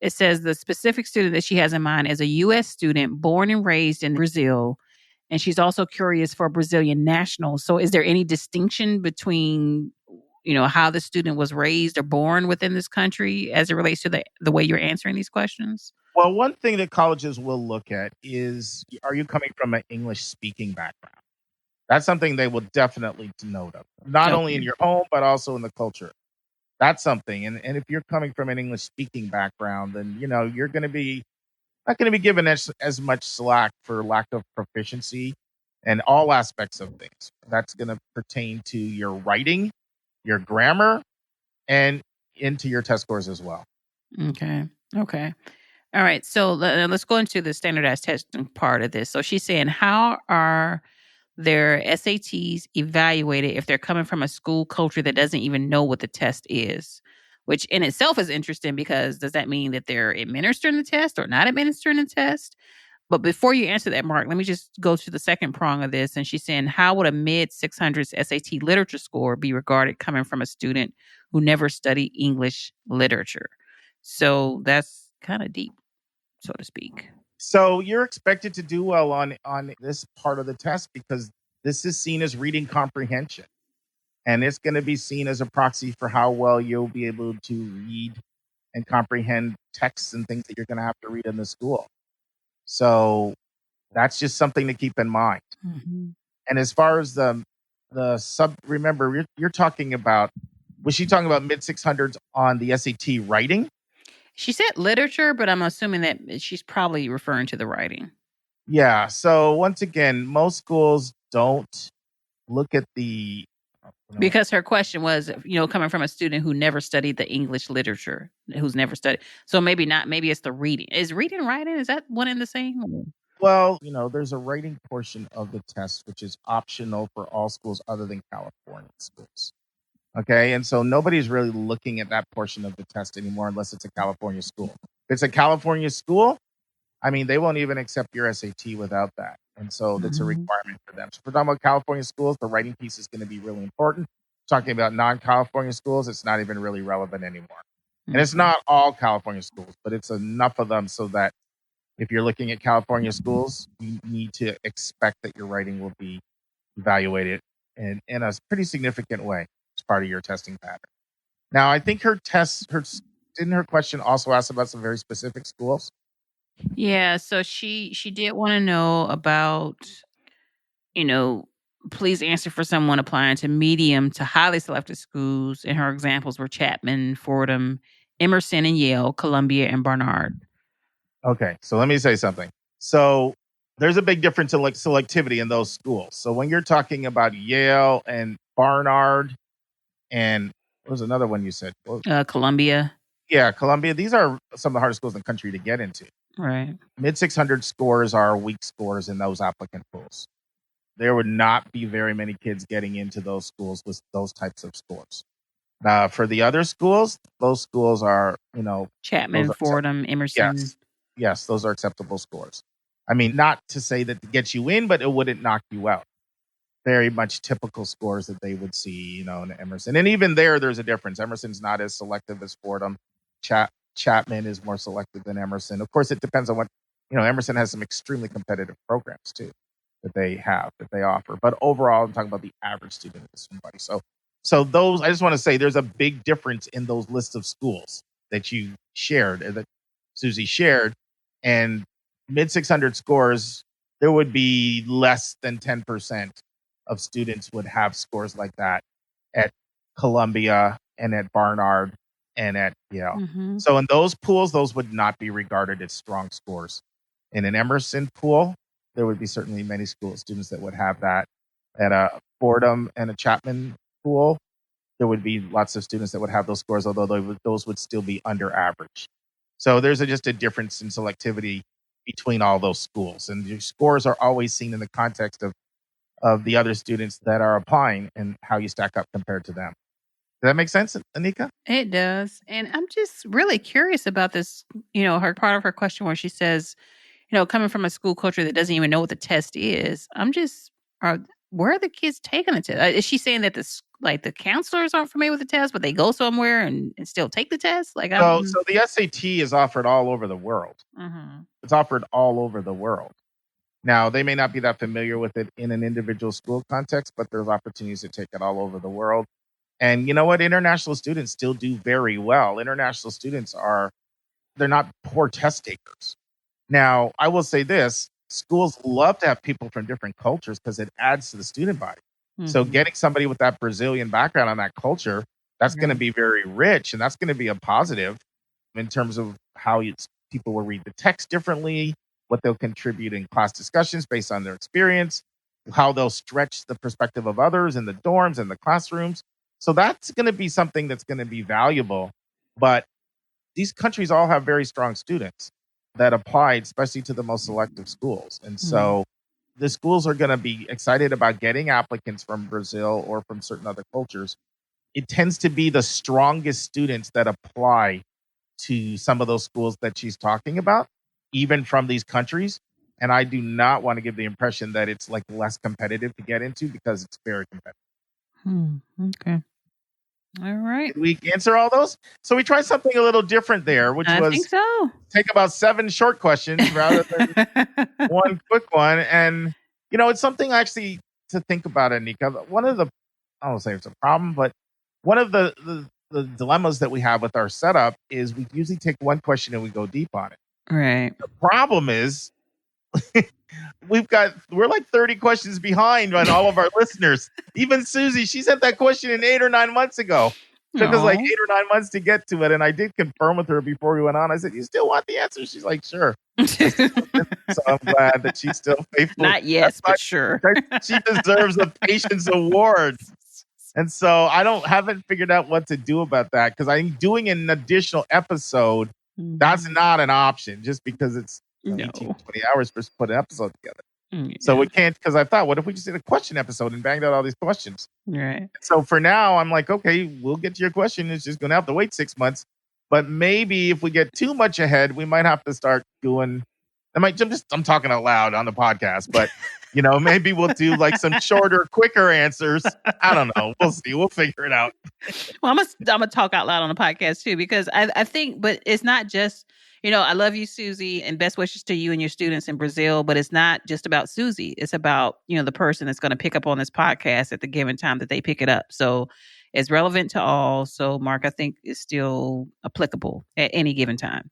it says the specific student that she has in mind is a U.S. student born and raised in Brazil. And she's also curious for Brazilian nationals. So is there any distinction between, how the student was raised or born within this country as it relates to the way you're answering these questions? Well, one thing that colleges will look at is, are you coming from an English-speaking background? That's something they will definitely note of, not only in your home, but also in the culture. That's something. And if you're coming from an English-speaking background, then, you're going to be not going to be given as much slack for lack of proficiency and all aspects of things. That's going to pertain to your writing, your grammar, and into your test scores as well. Okay. All right. So let's go into the standardized testing part of this. So she's saying, how are their SATs evaluated if they're coming from a school culture that doesn't even know what the test is? Which in itself is interesting, because does that mean that they're administering the test or not administering the test? But before you answer that, Mark, let me just go to the second prong of this. And she's saying, how would a mid-600s SAT literature score be regarded coming from a student who never studied English literature? So that's kind of deep, so to speak. So you're expected to do well on this part of the test, because this is seen as reading comprehension. And it's going to be seen as a proxy for how well you'll be able to read and comprehend texts and things that you're going to have to read in the school. So that's just something to keep in mind. And as far as remember, you're talking about, was she talking about mid-600s on the SAT writing? She said literature, but I'm assuming that she's probably referring to the writing. Yeah. So once again, most schools don't look at the... Because her question was, coming from a student who never studied the English literature, who's never studied. So maybe not, maybe it's the reading. Is reading and writing, is that one and the same? Well, there's a writing portion of the test, which is optional for all schools other than California schools. Okay. And so nobody's really looking at that portion of the test anymore, unless it's a California school. If it's a California school, they won't even accept your SAT without that. And so that's a requirement for them. So if we're talking about California schools, the writing piece is going to be really important. Talking about non-California schools, it's not even really relevant anymore. And it's not all California schools, but it's enough of them so that if you're looking at California schools, you need to expect that your writing will be evaluated in a pretty significant way as part of your testing pattern. Now, I think didn't her question also ask about some very specific schools? Yeah, so she did want to know about, please answer for someone applying to medium to highly selected schools. And her examples were Chapman, Fordham, Emerson and Yale, Columbia, and Barnard. Okay, so let me say something. So there's a big difference in selectivity in those schools. So when you're talking about Yale and Barnard, and what was another one you said? Columbia. Yeah, Columbia. These are some of the hardest schools in the country to get into. Right. Mid-600 scores are weak scores in those applicant pools. There would not be very many kids getting into those schools with those types of scores. For the other schools, those schools are, Chapman, Fordham, Emerson. Yes, those are acceptable scores. Not to say that to get you in, but it wouldn't knock you out. Very much typical scores that they would see, in Emerson. And even there's a difference. Emerson's not as selective as Fordham. Chapman is more selective than Emerson. Of course, it depends on what Emerson has some extremely competitive programs too that they offer. But overall, I'm talking about the average student at somebody. So those, I just want to say there's a big difference in those lists of schools that you shared, that Suzie shared, and mid 600 scores, there would be less than 10% of students would have scores like that at Columbia and at Barnard and at Yale. Mm-hmm. So in those pools, those would not be regarded as strong scores. In an Emerson pool, there would be certainly many students that would have that. At a Fordham and a Chapman pool, there would be lots of students that would have those scores, although those would still be under average. So there's just a difference in selectivity between all those schools. And your scores are always seen in the context of the other students that are applying and how you stack up compared to them. Does that make sense, Anika? It does. And I'm just really curious about this, her part of her question where she says, coming from a school culture that doesn't even know what the test is. Where are the kids taking the test? Is she saying that the counselors aren't familiar with the test, but they go somewhere and still take the test? So the SAT is offered all over the world. Mm-hmm. It's offered all over the world. Now, they may not be that familiar with it in an individual school context, but there's opportunities to take it all over the world. And you know what? International students still do very well. International students they're not poor test takers. Now, I will say this, schools love to have people from different cultures because it adds to the student body. Mm-hmm. So getting somebody with that Brazilian background on that culture, that's going to be very rich, and that's going to be a positive in terms of how people will read the text differently, what they'll contribute in class discussions based on their experience, how they'll stretch the perspective of others in the dorms and the classrooms. So that's going to be something that's going to be valuable. But these countries all have very strong students that applied, especially to the most selective schools. And so the schools are going to be excited about getting applicants from Brazil or from certain other cultures. It tends to be the strongest students that apply to some of those schools that she's talking about, even from these countries. And I do not want to give the impression that it's like less competitive to get into, because it's very competitive. Okay. All right. Did we answer all those? So we tried something a little different there, which I was think so. Take about 7 short questions rather than one quick one. And, it's something actually to think about, Anika. One of the, I don't say it's a problem, but one of the dilemmas that we have with our setup is we usually take one question and we go deep on it. Right. The problem is we're like 30 questions behind on all of our listeners. Even Suzie, she sent that question in 8 or 9 months ago. Took us like 8 or 9 months to get to it. And I did confirm with her before we went on. I said, you still want the answer? She's like, sure. So I'm glad that she's still faithful. Not yes, but sure. She deserves a patience award. And so I haven't figured out what to do about that, because I'm doing an additional episode. That's not an option, just because it's 18, 20 hours for us to put an episode together. So we can't, because I thought, what if we just did a question episode and banged out all these questions? Right. So for now, I'm like, okay, we'll get to your question. It's just going to have to wait 6 months. But maybe if we get too much ahead, we might have to start doing, I'm talking out loud on the podcast, but maybe we'll do like some shorter, quicker answers. I don't know. We'll see. We'll figure it out. Well, I'm gonna talk out loud on the podcast too, because I think, but it's not just, I love you, Suzie, and best wishes to you and your students in Brazil, but it's not just about Suzie. It's about, the person that's going to pick up on this podcast at the given time that they pick it up. So it's relevant to all. So Mark, I think is still applicable at any given time.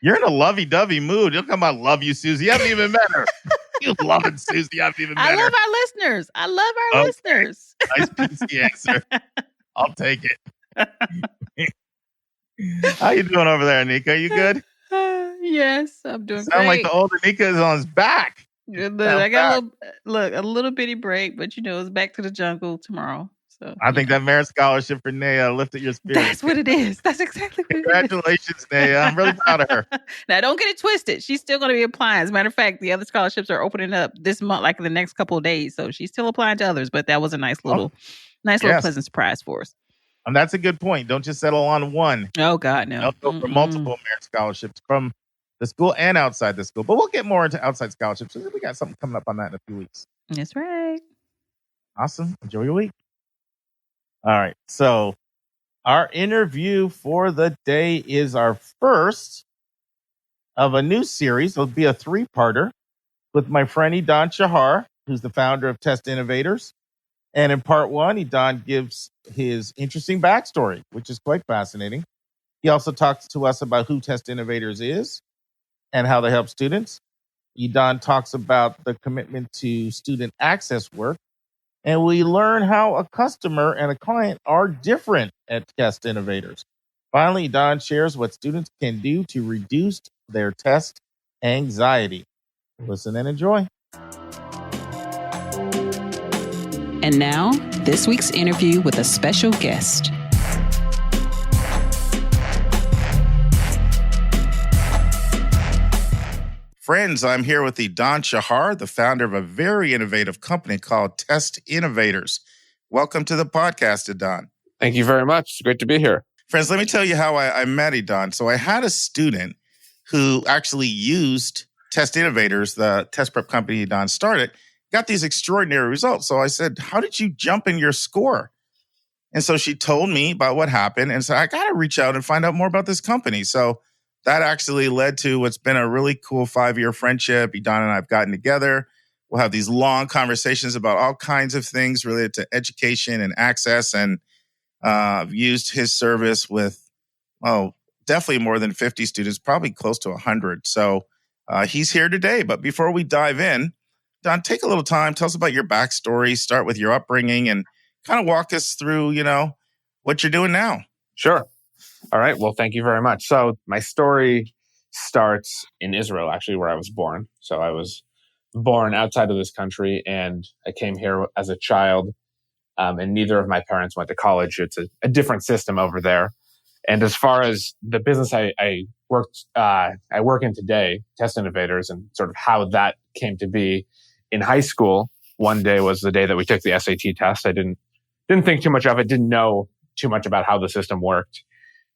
You're in a lovey-dovey mood. You'll come out, love you, Suzie. You haven't even met her. You love it, Suzie. You haven't even met her. I love our listeners. Nice PC answer. I'll take it. How you doing over there, Anika? You good? Yes, I'm doing great. Sound like the old Anika is on his back. Look, I got a little bitty break, but it's back to the jungle tomorrow. So I think that merit scholarship for Naya lifted your spirit. That's what it is. That's exactly what Congratulations, Naya. I'm really proud of her. Now, don't get it twisted. She's still going to be applying. As a matter of fact, the other scholarships are opening up this month, like in the next couple of days. So she's still applying to others, but that was a nice little pleasant surprise for us. And that's a good point. Don't just settle on one. Oh, God, no. Go for multiple merit scholarships from the school and outside the school. But we'll get more into outside scholarships. We got something coming up on that in a few weeks. That's right. Awesome. Enjoy your week. All right. So our interview for the day is our first of a new series. It'll be a 3-parter with my friend Edan Shahar, who's the founder of Test Innovators. And in part 1, Edan gives his interesting backstory, which is quite fascinating. He also talks to us about who Test Innovators is and how they help students. Edan talks about the commitment to student access work, and we learn how a customer and a client are different at Test Innovators. Finally, Edan shares what students can do to reduce their test anxiety. Listen and enjoy. And now, this week's interview with a special guest. Friends, I'm here with Edan Shahar, the founder of a very innovative company called Test Innovators. Welcome to the podcast, Edan. Thank you very much. It's great to be here. Friends, let me tell you how I met Edan. So I had a student who actually used Test Innovators, the test prep company Edan started, got these extraordinary results. So I said, how did you jump in your score? And so she told me about what happened and said, I got to reach out and find out more about this company. So that actually led to what's been a really cool 5-year friendship. Edan and I have gotten together. We'll have these long conversations about all kinds of things related to education and access. And I've used his service with, definitely more than 50 students, probably close to 100. So he's here today. But before we dive in, Don, take a little time. Tell us about your backstory. Start with your upbringing and kind of walk us through, what you're doing now. Sure. All right. Well, thank you very much. So my story starts in Israel, actually, where I was born. So I was born outside of this country, and I came here as a child, and neither of my parents went to college. It's a different system over there. And as far as the business I work in today, Test Innovators, and sort of how that came to be in high school, one day was the day that we took the SAT test. I didn't think too much of it, didn't know too much about how the system worked.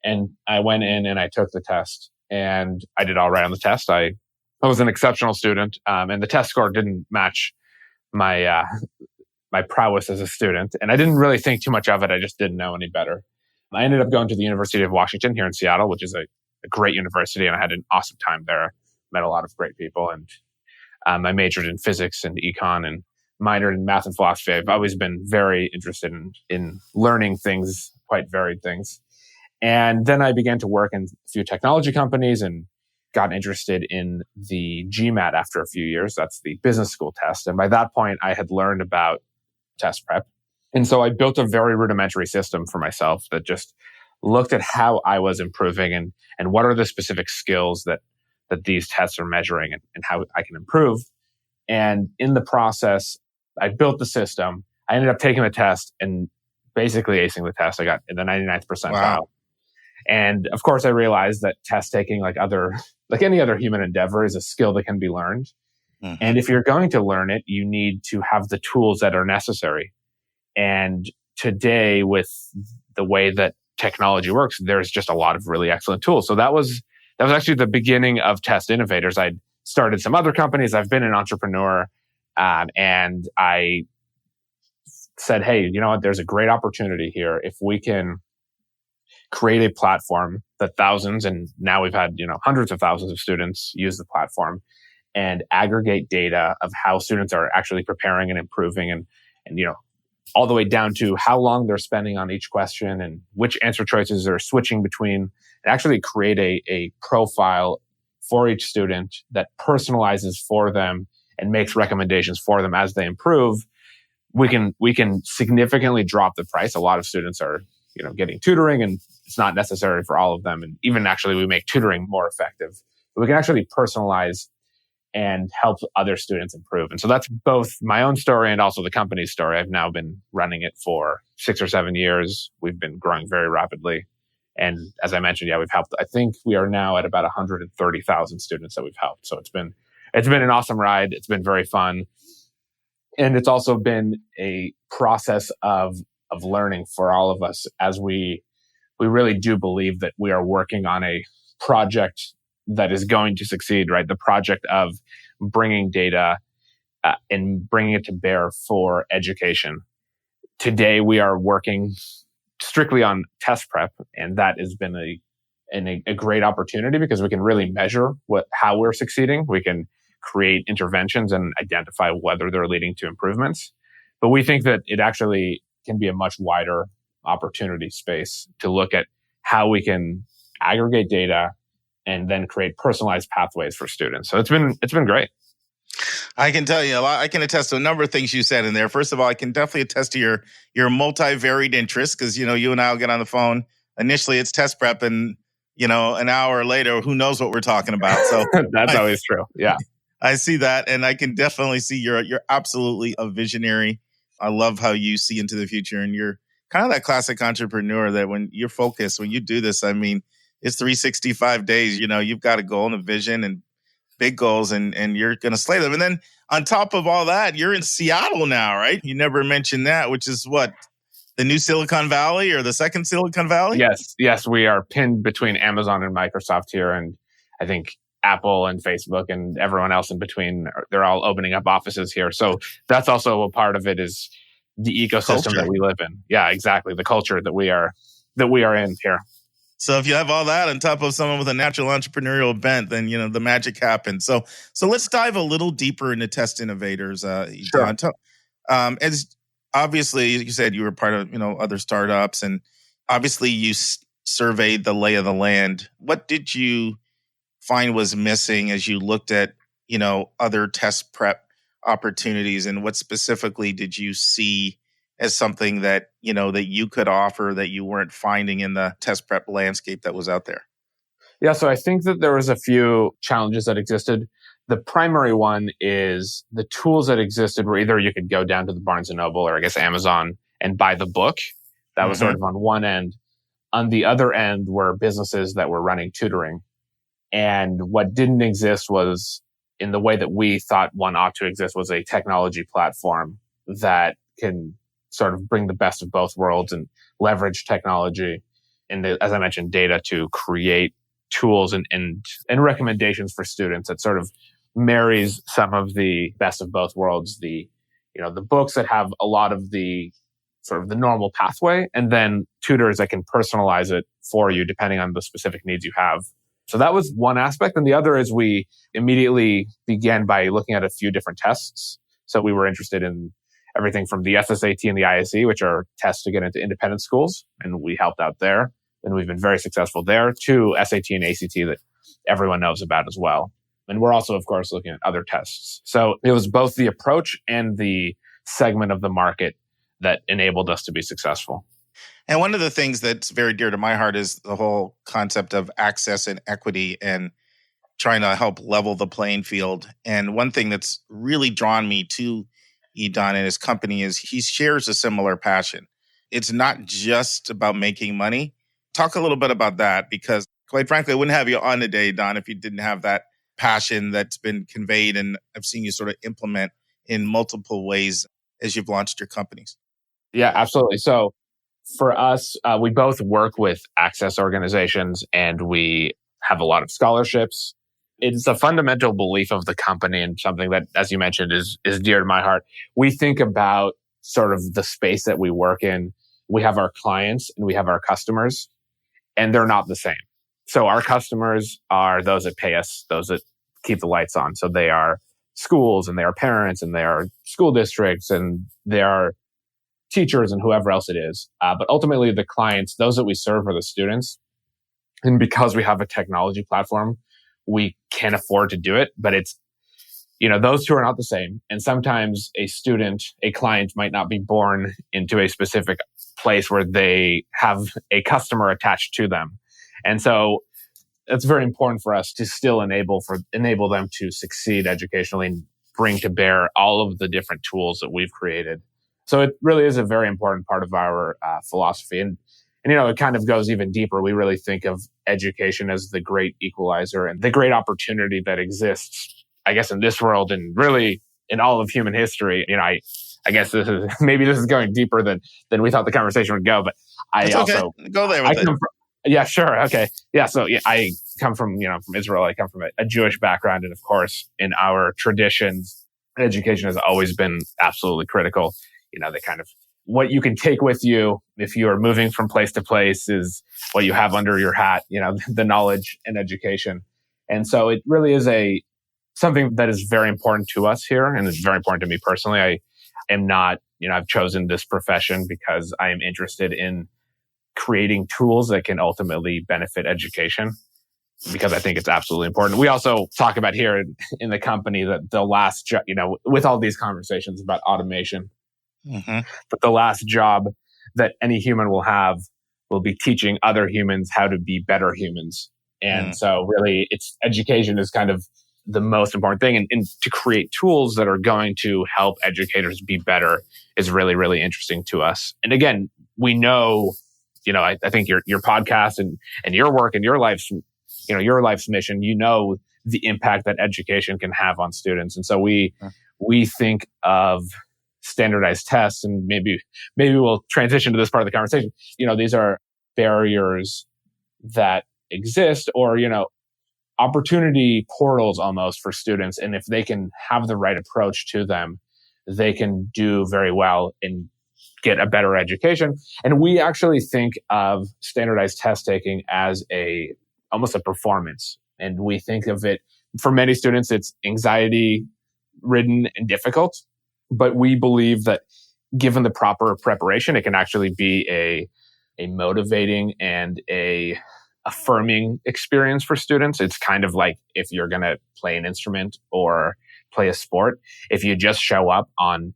And I went in and I took the test, and I did all right on the test. I was an exceptional student, and the test score didn't match my prowess as a student. And I didn't really think too much of it. I just didn't know any better. I ended up going to the University of Washington here in Seattle, which is a great university, and I had an awesome time there. Met a lot of great people, and I majored in physics and econ and minored in math and philosophy. I've always been very interested in learning things, quite varied things. And then I began to work in a few technology companies and got interested in the GMAT after a few years. That's the business school test. And by that point, I had learned about test prep. And so I built a very rudimentary system for myself that just looked at how I was improving and what are the specific skills that these tests are measuring and how I can improve. And in the process, I built the system. I ended up taking the test and basically acing the test. I got in the 99th percentile. Wow. And of course, I realized that test taking, like any other human endeavor, is a skill that can be learned. Mm-hmm. And if you're going to learn it, you need to have the tools that are necessary. And today, with the way that technology works, there's just a lot of really excellent tools. So that was actually the beginning of Test Innovators. I'd started some other companies. I've been an entrepreneur, and I said, hey, you know what? There's a great opportunity here if we can create a platform that thousands, and now we've had hundreds of thousands of students use the platform, and aggregate data of how students are actually preparing and improving, and all the way down to how long they're spending on each question and which answer choices they're switching between, and actually create a profile for each student that personalizes for them and makes recommendations for them as they improve. We can significantly drop the price. A lot of students are getting tutoring, and it's not necessary for all of them. And even actually, we make tutoring more effective. But we can actually personalize and help other students improve. And so that's both my own story and also the company's story. I've now been running it for 6 or 7 years. We've been growing very rapidly. And as I mentioned, we've helped, I think we are now at about 130,000 students that we've helped. So it's been an awesome ride. It's been very fun. And it's also been a process of learning for all of us, as we really do believe that we are working on a project that is going to succeed, right? The project of bringing data and bringing it to bear for education. Today, we are working strictly on test prep, and that has been and a great opportunity because we can really measure how we're succeeding. We can create interventions and identify whether they're leading to improvements. But we think that it actually can be a much wider opportunity space to look at how we can aggregate data and then create personalized pathways for students. So it's been great. I can tell you a lot. I can attest to a number of things you said in there. First of all, I can definitely attest to your multivaried interests because, you and I will get on the phone. Initially, it's test prep, and, an hour later, who knows what we're talking about. So that's always true. Yeah. I see that, and I can definitely see you're absolutely a visionary. I love how you see into the future, and you're kind of that classic entrepreneur that when you're focused, when you do this, I mean, it's 365 days. You've got a goal and a vision and big goals, and you're going to slay them. And then on top of all that, you're in Seattle now, right? You never mentioned that, which is what, the new Silicon Valley or the second Silicon Valley? Yes, we are pinned between Amazon and Microsoft here, and I think Apple and Facebook and everyone else in between, they're all opening up offices here. So that's also a part of it, is the ecosystem that we live in. Yeah, exactly. The culture that we are in here. So if you have all that on top of someone with a natural entrepreneurial bent, then, the magic happens. So let's dive a little deeper into Test Innovators. Sure. As obviously, you said you were part of, other startups, and obviously you surveyed the lay of the land. What did you find was missing as you looked at, other test prep opportunities, and what specifically did you see as something that, that you could offer that you weren't finding in the test prep landscape that was out there? Yeah, so I think that there was a few challenges that existed. The primary one is the tools that existed were either you could go down to the Barnes & Noble or I guess Amazon and buy the book. That was sort of on one end. On the other end were businesses that were running tutoring. And what didn't exist was, in the way that we thought one ought to exist, was a technology platform that can sort of bring the best of both worlds and leverage technology and, as I mentioned, data to create tools and recommendations for students that sort of marries some of the best of both worlds. The books that have a lot of the sort of the normal pathway, and then tutors that can personalize it for you depending on the specific needs you have. So that was one aspect. And the other is we immediately began by looking at a few different tests. So we were interested in everything from the SSAT and the ISE, which are tests to get into independent schools, and we helped out there. And we've been very successful there, to SAT and ACT that everyone knows about as well. And we're also, of course, looking at other tests. So it was both the approach and the segment of the market that enabled us to be successful. And one of the things that's very dear to my heart is the whole concept of access and equity and trying to help level the playing field. And one thing that's really drawn me to Edan and his company is he shares a similar passion. It's not just about making money. Talk a little bit about that, because quite frankly, I wouldn't have you on today, Don, if you didn't have that passion that's been conveyed and I've seen you sort of implement in multiple ways as you've launched your companies. Yeah, absolutely. So for us, we both work with access organizations and we have a lot of scholarships. It's a fundamental belief of the company and something that, as you mentioned, is dear to my heart. We think about sort of the space that we work in. We have our clients and we have our customers, and they're not the same. So our customers are those that pay us, those that keep the lights on. So they are schools and they are parents and they are school districts and they are teachers and whoever else it is. But ultimately the clients, those that we serve, are the students. And because we have a technology platform, we can afford to do it, but it's, those two are not the same. And sometimes a client might not be born into a specific place where they have a customer attached to them. And so it's very important for us to still enable them to succeed educationally and bring to bear all of the different tools that we've created. So it really is a very important part of our philosophy. And it kind of goes even deeper. We really think of education as the great equalizer and the great opportunity that exists, I guess, in this world and really in all of human history. I guess this is going deeper than we thought the conversation would go. But also go there with it. Yeah, sure. Okay. Yeah. So I come from Israel. I come from a Jewish background. And of course, in our traditions, education has always been absolutely critical. They kind of what you can take with you if you are moving from place to place is what you have under your hat, the knowledge and education. And so it really is something that is very important to us here, and it's very important to me personally. I am not, I've chosen this profession because I am interested in creating tools that can ultimately benefit education, because I think it's absolutely important. We also talk about here in the company that the last job, with all these conversations about automation, but the last job that any human will have will be teaching other humans how to be better humans. And so really education is kind of the most important thing. And to create tools that are going to help educators be better is really, really interesting to us. And again, we know, I think your podcast and your work and your life's mission, the impact that education can have on students. And so we think of standardized tests, and maybe we'll transition to this part of the conversation. These are barriers that exist, or, opportunity portals almost for students. And if they can have the right approach to them, they can do very well and get a better education. And we actually think of standardized test taking as almost a performance. And we think of it, for many students, it's anxiety ridden and difficult. But we believe that given the proper preparation, it can actually be a motivating and a affirming experience for students. It's kind of like if you're going to play an instrument or play a sport. If you just show up on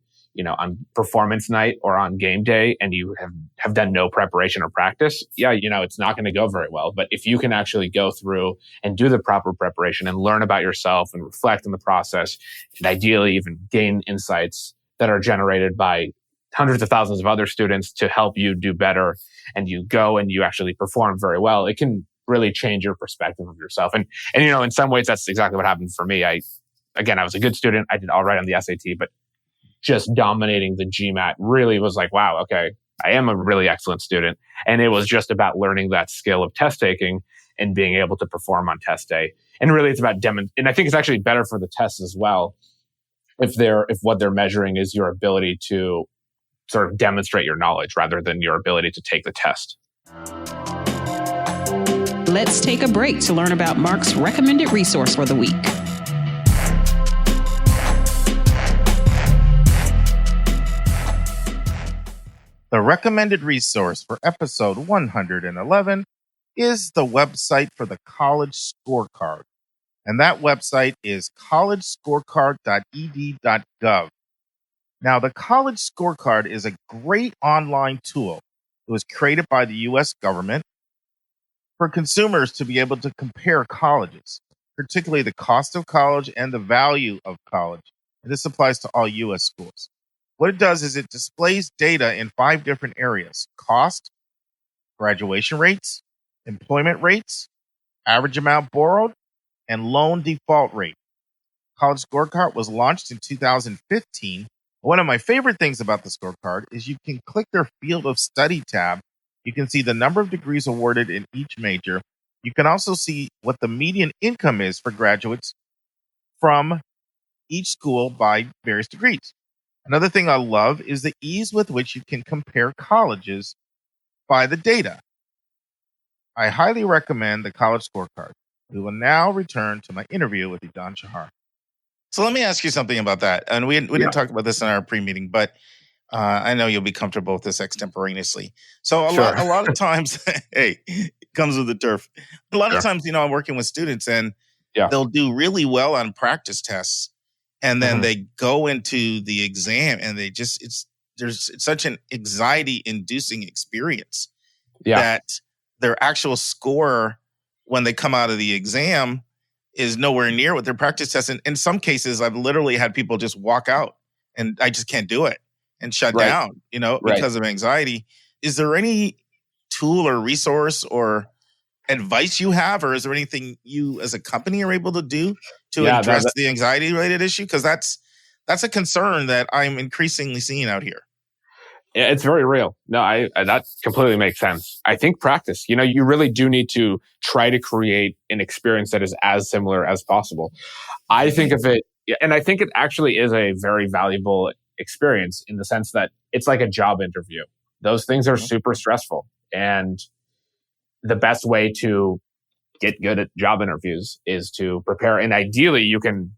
performance night or on game day and you have done no preparation or practice, it's not going to go very well. But if you can actually go through and do the proper preparation and learn about yourself and reflect in the process, and ideally even gain insights that are generated by hundreds of thousands of other students to help you do better, and you go and you actually perform very well, it can really change your perspective of yourself. And in some ways, that's exactly what happened for me. I was a good student. I did all right on the SAT, but just dominating the GMAT really was like, wow, okay, I am a really excellent student. And it was just about learning that skill of test taking and being able to perform on test day. And really it's about and I think it's actually better for the tests as well if what they're measuring is your ability to sort of demonstrate your knowledge rather than your ability to take the test. Let's take a break to learn about Mark's recommended resource for the week. The recommended resource for episode 111 is the website for the College Scorecard. And that website is collegescorecard.ed.gov. Now, the College Scorecard is a great online tool. It was created by the U.S. government for consumers to be able to compare colleges, particularly the cost of college and the value of college. And this applies to all U.S. schools. What it does is it displays data in 5 different areas: cost, graduation rates, employment rates, average amount borrowed, and loan default rate. College Scorecard was launched in 2015. One of my favorite things about the scorecard is you can click their field of study tab. You can see the number of degrees awarded in each major. You can also see what the median income is for graduates from each school by various degrees. Another thing I love is the ease with which you can compare colleges by the data. I highly recommend the College Scorecard. We will now return to my interview with Edan Shahar. So let me ask you something about that. And we didn't talk about this in our pre-meeting, but I know you'll be comfortable with this extemporaneously. So a lot of times, hey, it comes with the turf. A lot of times, I'm working with students and they'll do really well on practice tests. And then they go into the exam and it's such an anxiety inducing experience that their actual score when they come out of the exam is nowhere near what their practice test. And in some cases, I've literally had people just walk out and I just can't do it and shut down, because of anxiety. Is there any tool or resource or advice you have, or is there anything you as a company are able to do to address the anxiety related issue? Because that's a concern that I'm increasingly seeing out here. Yeah, it's very real. No, that completely makes sense. I think practice, you really do need to try to create an experience that is as similar as possible. I think of it, and I think it actually is a very valuable experience in the sense that it's like a job interview. Those things are super stressful. And the best way to get good at job interviews is to prepare. And ideally you can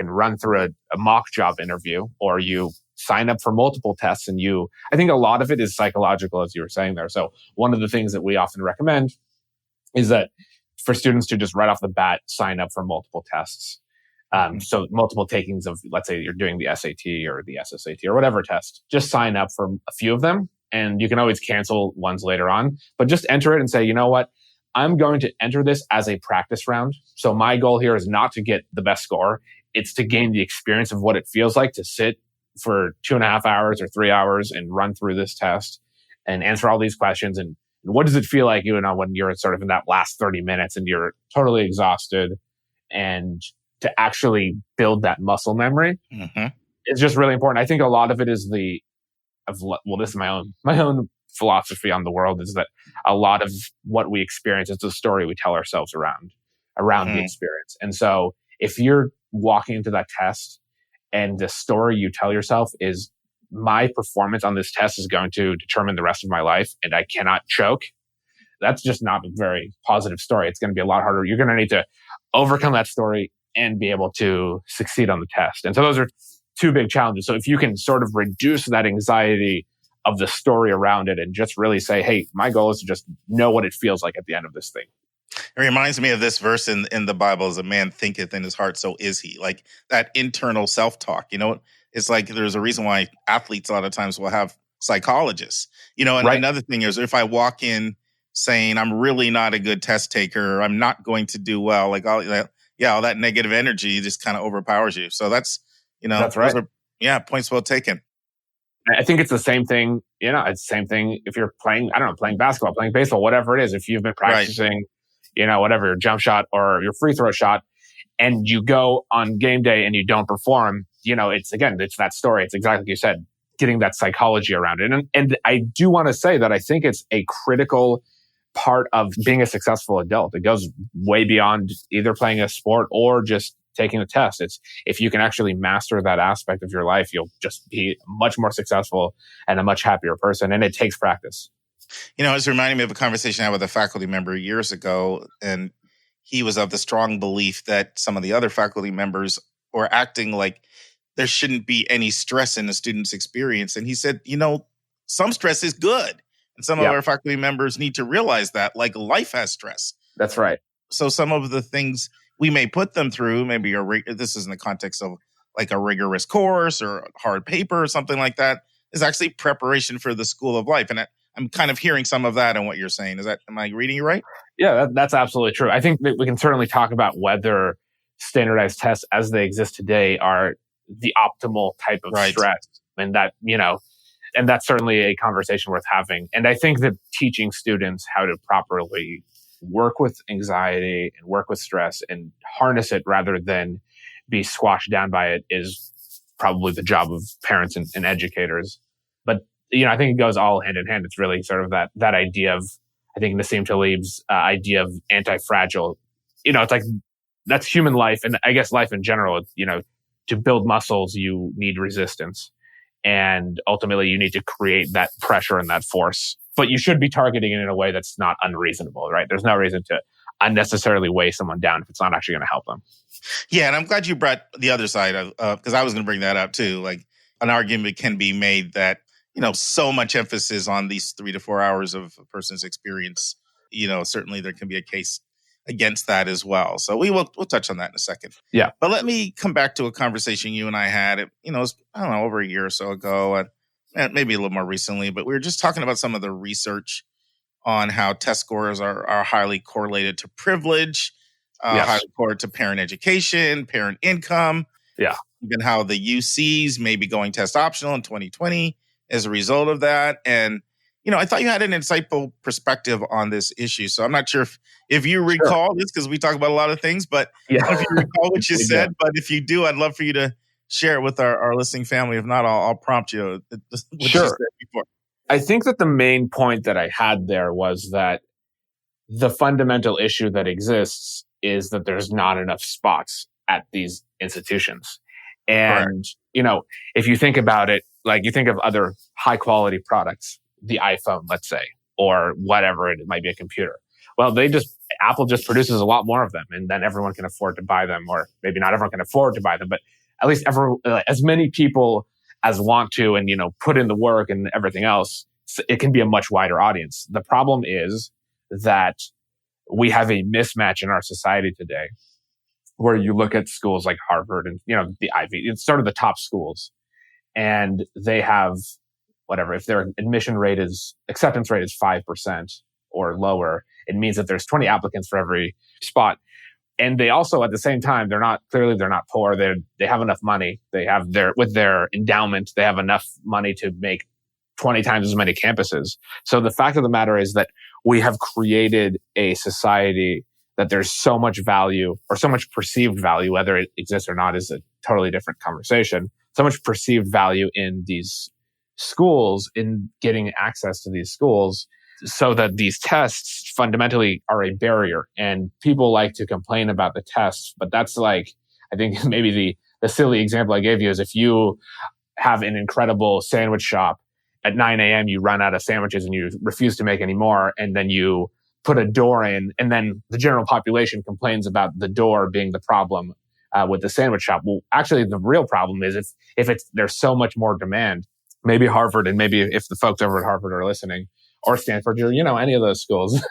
run through a mock job interview, or you sign up for multiple tests. And I think a lot of it is psychological, as you were saying there. So one of the things that we often recommend is that for students to just right off the bat sign up for multiple tests. So multiple takings of, let's say you're doing the SAT or the SSAT or whatever test, just sign up for a few of them. And you can always cancel ones later on, but just enter it and say, you know what, I'm going to enter this as a practice round. So my goal here is not to get the best score. It's to gain the experience of what it feels like to sit for 2.5 hours or 3 hours and run through this test and answer all these questions. And what does it feel like, when you're sort of in that last 30 minutes and you're totally exhausted, and to actually build that muscle memory is just really important. I think a lot of it is this is my own philosophy on the world, is that a lot of what we experience is the story we tell ourselves around the experience. And so if you're walking into that test and the story you tell yourself is, my performance on this test is going to determine the rest of my life and I cannot choke, that's just not a very positive story. It's going to be a lot harder. You're going to need to overcome that story and be able to succeed on the test. And so those are two big challenges. So if you can sort of reduce that anxiety of the story around it and just really say, hey, my goal is to just know what it feels like at the end of this thing. It reminds me of this verse in the Bible: as a man thinketh in his heart, so is he. Like that internal self-talk, it's like there's a reason why athletes a lot of times will have psychologists, and Right. Another thing is, if I walk in saying I'm really not a good test taker, I'm not going to do well, like all that negative energy just kind of overpowers you. So that's right. Points well taken. I think it's the same thing, it's the same thing if you're playing basketball, playing baseball, whatever it is. If you've been practicing, whatever, your jump shot or your free throw shot, and you go on game day and you don't perform, it's that story. It's exactly like you said, getting that psychology around it. And I do want to say that I think it's a critical part of being a successful adult. It goes way beyond either playing a sport or just taking a test. It's if you can actually master that aspect of your life, you'll just be much more successful and a much happier person. And it takes practice. It's reminding me of a conversation I had with a faculty member years ago, and he was of the strong belief that some of the other faculty members were acting like there shouldn't be any stress in the student's experience. And he said, some stress is good. And some of our faculty members need to realize that, like, life has stress. That's right. So some of the things we may put them through, maybe this is in the context of like a rigorous course or a hard paper or something like that, is actually preparation for the school of life. And I'm kind of hearing some of that in what you're saying. Am I reading you right? Yeah, that's absolutely true. I think that we can certainly talk about whether standardized tests as they exist today are the optimal type of stress. And that, and that's certainly a conversation worth having. And I think that teaching students how to properly work with anxiety and work with stress and harness it rather than be squashed down by it is probably the job of parents and educators. But, I think it goes all hand in hand. It's really sort of that idea of, I think Nassim Taleb's idea of anti-fragile, it's like that's human life. And I guess life in general, to build muscles, you need resistance. And ultimately, you need to create that pressure and that force. But you should be targeting it in a way that's not unreasonable, right? There's no reason to unnecessarily weigh someone down if it's not actually going to help them. Yeah, and I'm glad you brought the other side of, because I was going to bring that up too. Like, an argument can be made that, so much emphasis on these 3 to 4 hours of a person's experience, certainly there can be a case against that as well. So we'll touch on that in a second. Yeah. But let me come back to a conversation you and I had, it was, over a year or so ago, and maybe a little more recently, but we were just talking about some of the research on how test scores are highly correlated to privilege, highly correlated to parent education, parent income. Yeah. Even how the UCs may be going test optional in 2020 as a result of that. And, I thought you had an insightful perspective on this issue. So I'm not sure if you recall this, because we talk about a lot of things, but I don't know if you recall what you said. But if you do, I'd love for you to share it with our listening family. If not, I'll prompt you. What you said before. I think that the main point that I had there was that the fundamental issue that exists is that there's not enough spots at these institutions. And, if you think about it, like you think of other high quality products, the iPhone, let's say, or whatever, it might be a computer. Well, Apple just produces a lot more of them, and then everyone can afford to buy them, or maybe not everyone can afford to buy them, but at least as many people as want to, and, put in the work and everything else, it can be a much wider audience. The problem is that we have a mismatch in our society today where you look at schools like Harvard and, the Ivy, it's sort of the top schools, and they have whatever, if their acceptance rate is 5% or lower, it means that there's 20 applicants for every spot. And they also, at the same time, they're not poor. They have enough money. With their endowment, they have enough money to make 20 times as many campuses. So the fact of the matter is that we have created a society that there's so much value, or so much perceived value, whether it exists or not is a totally different conversation. So much perceived value in these schools, in getting access to these schools, so that these tests fundamentally are a barrier. And people like to complain about the tests, but that's I think maybe the silly example I gave you is if you have an incredible sandwich shop, at 9 a.m. you run out of sandwiches and you refuse to make any more, and then you put a door in, and then the general population complains about the door being the problem with the sandwich shop. Well, actually, the real problem is if there's so much more demand. Maybe Harvard, and maybe if the folks over at Harvard are listening, or Stanford, or any of those schools,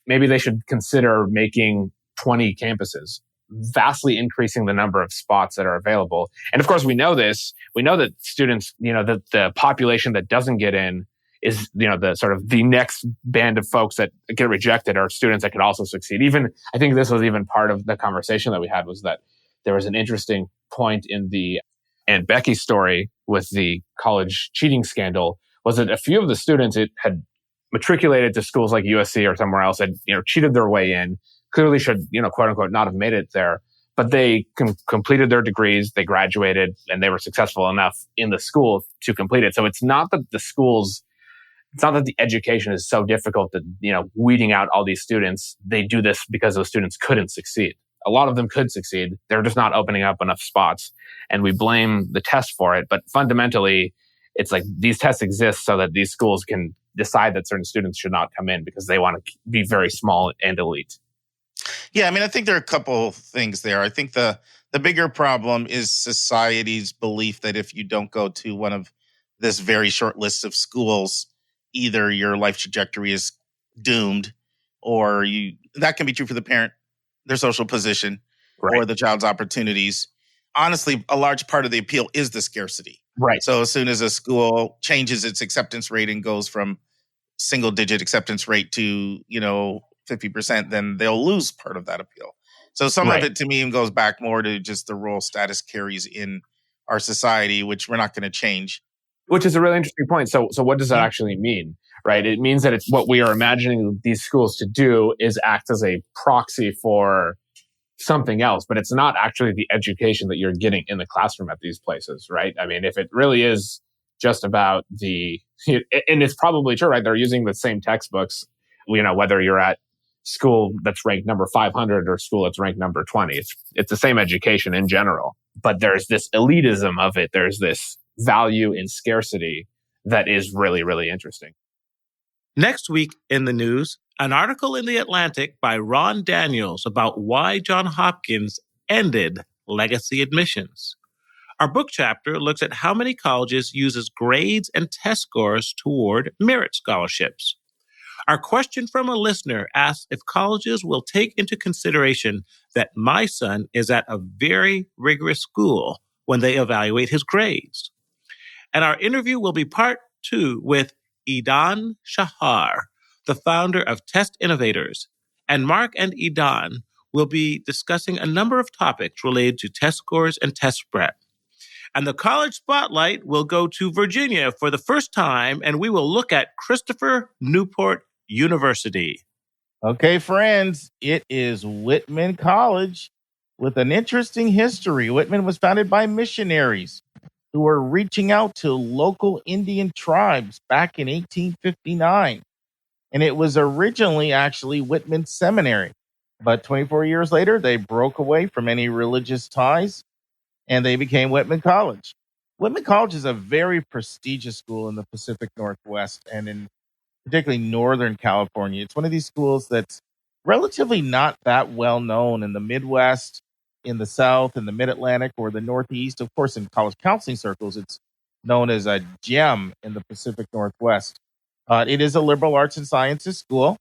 maybe they should consider making 20 campuses, vastly increasing the number of spots that are available. And of course, we know this. We know that students, that the population that doesn't get in is, the sort of the next band of folks that get rejected are students that could also succeed. I think this was even part of the conversation that we had, was that there was an interesting point in the Aunt Becky story with the college cheating scandal, was that a few of the students had matriculated to schools like USC or somewhere else, had cheated their way in, clearly should, quote unquote, not have made it there, but they completed their degrees, they graduated, and they were successful enough in the school to complete it. So it's not that the education is so difficult that, weeding out all these students, they do this because those students couldn't succeed. A lot of them could succeed. They're just not opening up enough spots. And we blame the test for it. But fundamentally, it's like these tests exist so that these schools can decide that certain students should not come in because they want to be very small and elite. Yeah, I think there are a couple things there. I think the bigger problem is society's belief that if you don't go to one of this very short list of schools, either your life trajectory is doomed, or that can be true for the parent, their social position, right, or the child's opportunities. Honestly, a large part of the appeal is the scarcity. Right. So as soon as a school changes its acceptance rate and goes from single-digit acceptance rate to, 50%, then they'll lose part of that appeal. So some of it to me goes back more to just the role status carries in our society, which we're not going to change. Which is a really interesting point. So what does that actually mean? Right? It means that it's what we are imagining these schools to do is act as a proxy for something else, but it's not actually the education that you're getting in the classroom at these places, right? If it really is just about and it's probably true, right? They're using the same textbooks, whether you're at school that's ranked number 500 or school that's ranked number 20. It's the same education in general, but there's this elitism of it. There's this value in scarcity that is really, really interesting. Next week in the news, an article in The Atlantic by Ron Daniels about why Johns Hopkins ended legacy admissions. Our book chapter looks at how many colleges uses grades and test scores toward merit scholarships. Our question from a listener asks if colleges will take into consideration that my son is at a very rigorous school when they evaluate his grades. And our interview will be part 2 with Edan Shahar, the founder of Test Innovators. And Mark and Edan will be discussing a number of topics related to test scores and test prep. And the college spotlight will go to Virginia for the first time, and we will look at Christopher Newport University. Okay, friends, it is Whitman College with an interesting history. Whitman was founded by missionaries who were reaching out to local Indian tribes back in 1859. And it was originally actually Whitman Seminary. But 24 years later, they broke away from any religious ties and they became Whitman College. Whitman College is a very prestigious school in the Pacific Northwest and in particularly Northern California. It's one of these schools that's relatively not that well known in the Midwest, in the South, in the Mid Atlantic, or the Northeast. Of course, in college counseling circles, it's known as a gem in the Pacific Northwest. It is a liberal arts and sciences school.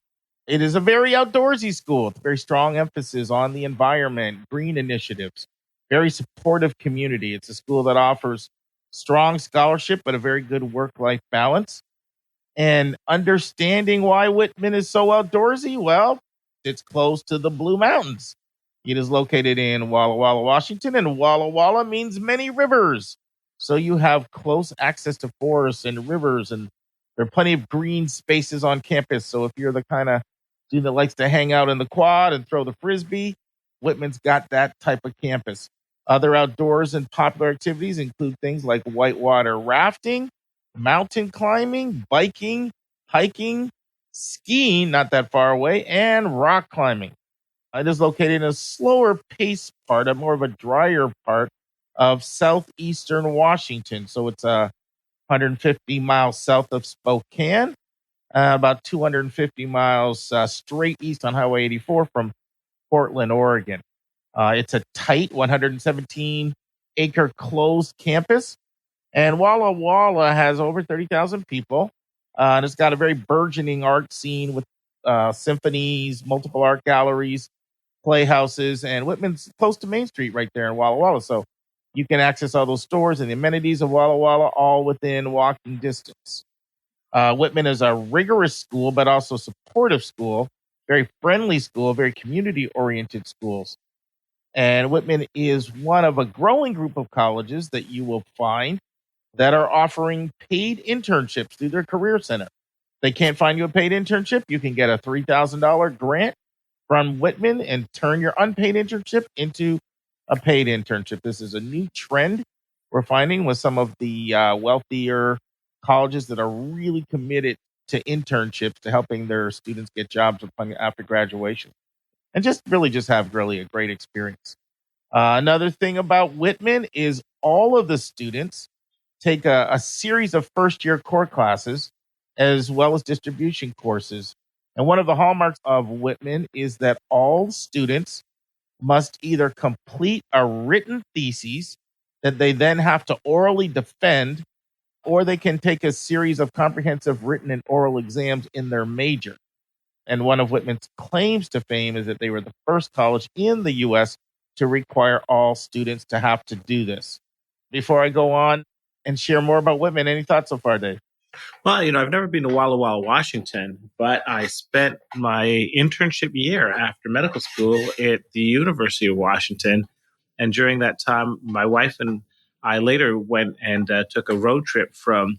It is a very outdoorsy school. It's a very strong emphasis on the environment, green initiatives, very supportive community. It's a school that offers strong scholarship, but a very good work life balance. And understanding why Whitman is so outdoorsy, well, it's close to the Blue Mountains. It is located in Walla Walla, Washington, and Walla Walla means many rivers. So you have close access to forests and rivers, and there are plenty of green spaces on campus. So if you're the kind of student that likes to hang out in the quad and throw the frisbee, Whitman's got that type of campus. Other outdoors and popular activities include things like whitewater rafting, mountain climbing, biking, hiking, skiing, not that far away, and rock climbing. It is located in a slower pace part, a more of a drier part of southeastern Washington. So it's 150 miles south of Spokane, about 250 miles straight east on Highway 84 from Portland, Oregon. It's a tight 117-acre closed campus. And Walla Walla has over 30,000 people. And it's got a very burgeoning art scene with symphonies, multiple art galleries, playhouses, and Whitman's close to Main Street right there in Walla Walla. So you can access all those stores and the amenities of Walla Walla all within walking distance. Whitman is a rigorous school, but also supportive school, very friendly school, very community-oriented schools. And Whitman is one of a growing group of colleges that you will find that are offering paid internships through their career center. They can't find you a paid internship. You can get a $3,000 grant from Whitman and turn your unpaid internship into a paid internship. This is a new trend we're finding with some of the wealthier colleges that are really committed to internships, to helping their students get jobs after graduation, and just have a great experience. Another thing about Whitman is all of the students take a series of first-year core classes as well as distribution courses. And one of the hallmarks of Whitman is that all students must either complete a written thesis that they then have to orally defend, or they can take a series of comprehensive written and oral exams in their major. And one of Whitman's claims to fame is that they were the first college in the U.S. to require all students to have to do this. Before I go on and share more about Whitman, any thoughts so far, Dave? Well, I've never been to Walla Walla, Washington, but I spent my internship year after medical school at the University of Washington. And during that time, my wife and I later went and took a road trip from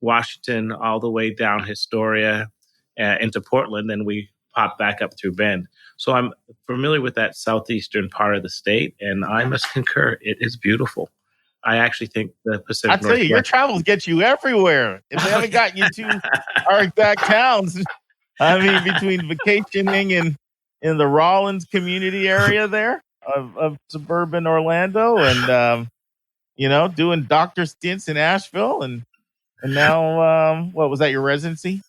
Washington all the way down Astoria into Portland. Then we popped back up through Bend. So I'm familiar with that southeastern part of the state, and I must concur, it is beautiful. I actually think the Pacific I'll tell you, your travels get you everywhere. If they haven't gotten you to our exact towns, I mean, between vacationing and in the Rollins community area there of suburban Orlando, and doing doctor stints in Asheville, and now, what was that, your residency?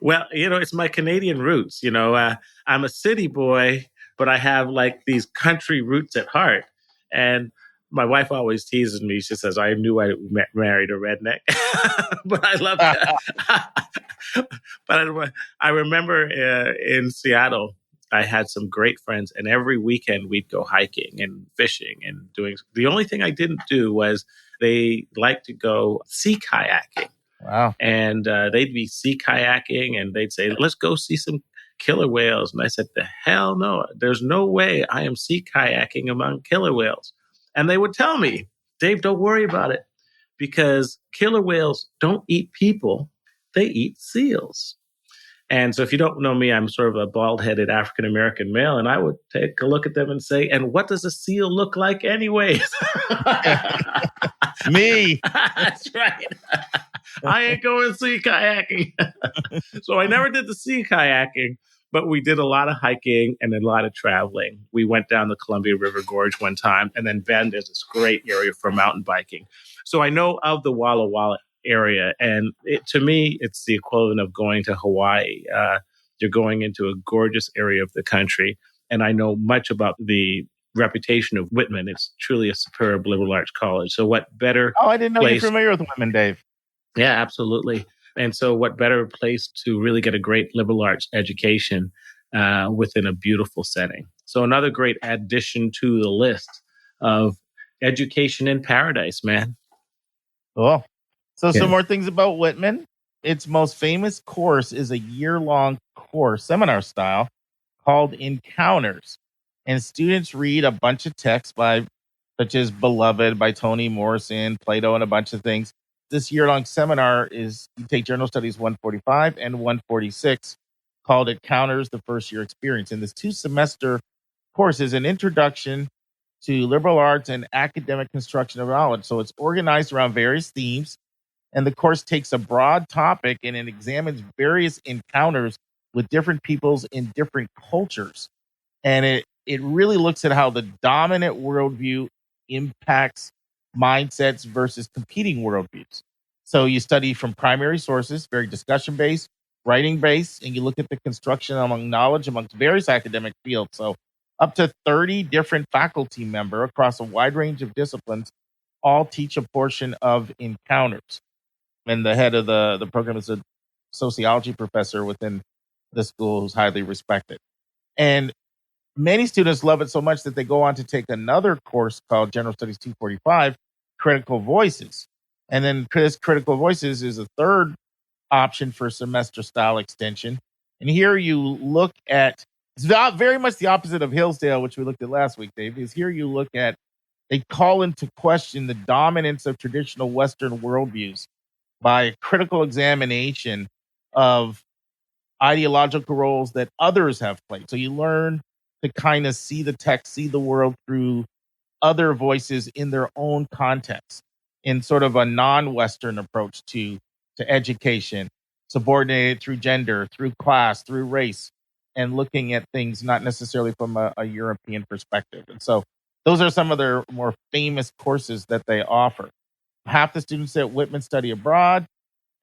Well, it's my Canadian roots. I'm a city boy, but I have like these country roots at heart. And my wife always teases me. She says, I knew I married a redneck, but I love that. But I remember in Seattle, I had some great friends, and every weekend we'd go hiking and fishing and doing. The only thing I didn't do was they like to go sea kayaking. Wow. And they'd be sea kayaking, and they'd say, let's go see some killer whales. And I said, the hell no, there's no way I am sea kayaking among killer whales. And they would tell me, Dave, don't worry about it, because killer whales don't eat people, they eat seals. And so if you don't know me, I'm sort of a bald-headed African-American male, and I would take a look at them and say, and what does a seal look like anyways? Me. That's right. I ain't going sea kayaking. So I never did the sea kayaking, But we did a lot of hiking and a lot of traveling. We went down the Columbia River Gorge one time, and then Bend is this great area for mountain biking. So I know of the Walla Walla area, and to me, it's the equivalent of going to Hawaii. You're going into a gorgeous area of the country, and I know much about the reputation of Whitman. It's truly a superb liberal arts college. So what better Oh, I didn't know you're place? familiar with Whitman, Dave. Yeah, absolutely. And so what better place to really get a great liberal arts education within a beautiful setting? So another great addition to the list of education in paradise, man. Cool. So Yeah. some more things about Whitman. Its most famous course is a year-long course, seminar style, called Encounters. And students read a bunch of texts such as Beloved by Toni Morrison, Plato, and a bunch of things. This year-long seminar is, you take General Studies 145 and 146, called Encounters, the First Year Experience. And this 2-semester course is an introduction to liberal arts and academic construction of knowledge. So it's organized around various themes, and the course takes a broad topic and it examines various encounters with different peoples in different cultures. And it really looks at how the dominant worldview impacts mindsets versus competing worldviews. So you study from primary sources, very discussion based, writing based, and you look at the construction among knowledge amongst various academic fields. So up to 30 different faculty members across a wide range of disciplines all teach a portion of encounters. And the head of the program is a sociology professor within the school who's highly respected. And many students love it so much that they go on to take another course called General Studies 245, Critical Voices. And then Critical Voices is a third option for semester style extension. And here you look at, it's very much the opposite of Hillsdale, which we looked at last week, Dave, is here you look at, they call into question the dominance of traditional Western worldviews by a critical examination of ideological roles that others have played. So you learn to kind of see the text, see the world through other voices in their own context, in sort of a non-Western approach to education, subordinated through gender, through class, through race, and looking at things not necessarily from a European perspective. And so those are some of their more famous courses that they offer. Half the students at Whitman study abroad,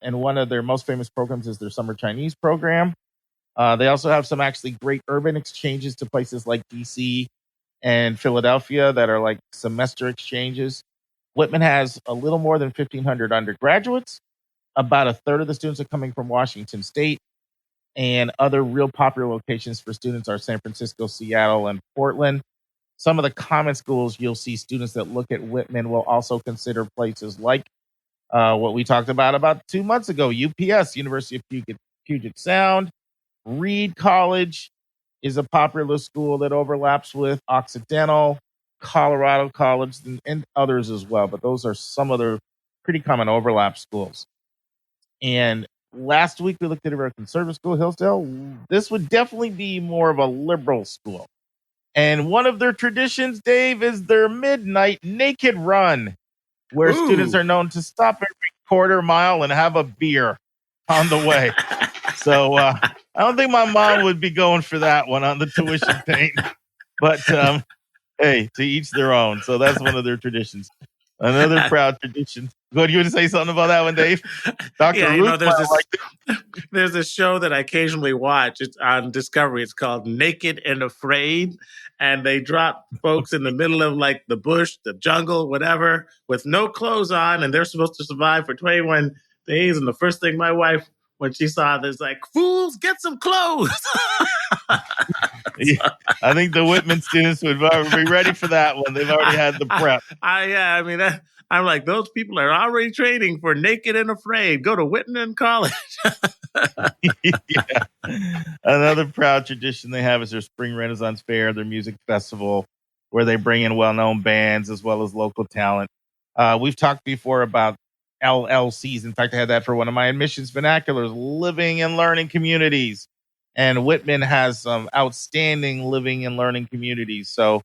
and one of their most famous programs is their summer Chinese program. They also have some actually great urban exchanges to places like DC and Philadelphia that are like semester exchanges. Whitman has a little more than 1,500 undergraduates. About a third of the students are coming from Washington State, and other real popular locations for students are San Francisco, Seattle, and Portland. Some of the common schools you'll see students that look at Whitman will also consider places like what we talked about 2 months ago, UPS, University of Puget Sound. Reed College is a popular school that overlaps with Occidental, Colorado College, and others as well. But those are some of the pretty common overlap schools. And last week we looked at a very conservative school, Hillsdale. This would definitely be more of a liberal school. And one of their traditions, Dave, is their midnight naked run, where students are known to stop every quarter mile and have a beer on the way. So I don't think my mom would be going for that one on the tuition thing. But hey, to each their own. So that's one of their traditions. Another proud tradition. Good, you want to say something about that one, Dave? Dr. Yeah, Ruth, there's this show that I occasionally watch. It's on Discovery. It's called Naked and Afraid. And they drop folks in the middle of like the bush, the jungle, whatever, with no clothes on. And they're supposed to survive for 21 days. And the first thing my wife, when she saw this, like, fools, get some clothes. I think the Whitman students would be ready for that one. They've already had the prep. I'm like, those people are already training for Naked and Afraid. Go to Whitman College. Yeah. Another proud tradition they have is their Spring Renaissance Fair, their music festival, where they bring in well-known bands as well as local talent. We've talked before about LLCs. In fact, I had that for one of my admissions vernaculars, living and learning communities. And Whitman has some outstanding living and learning communities. So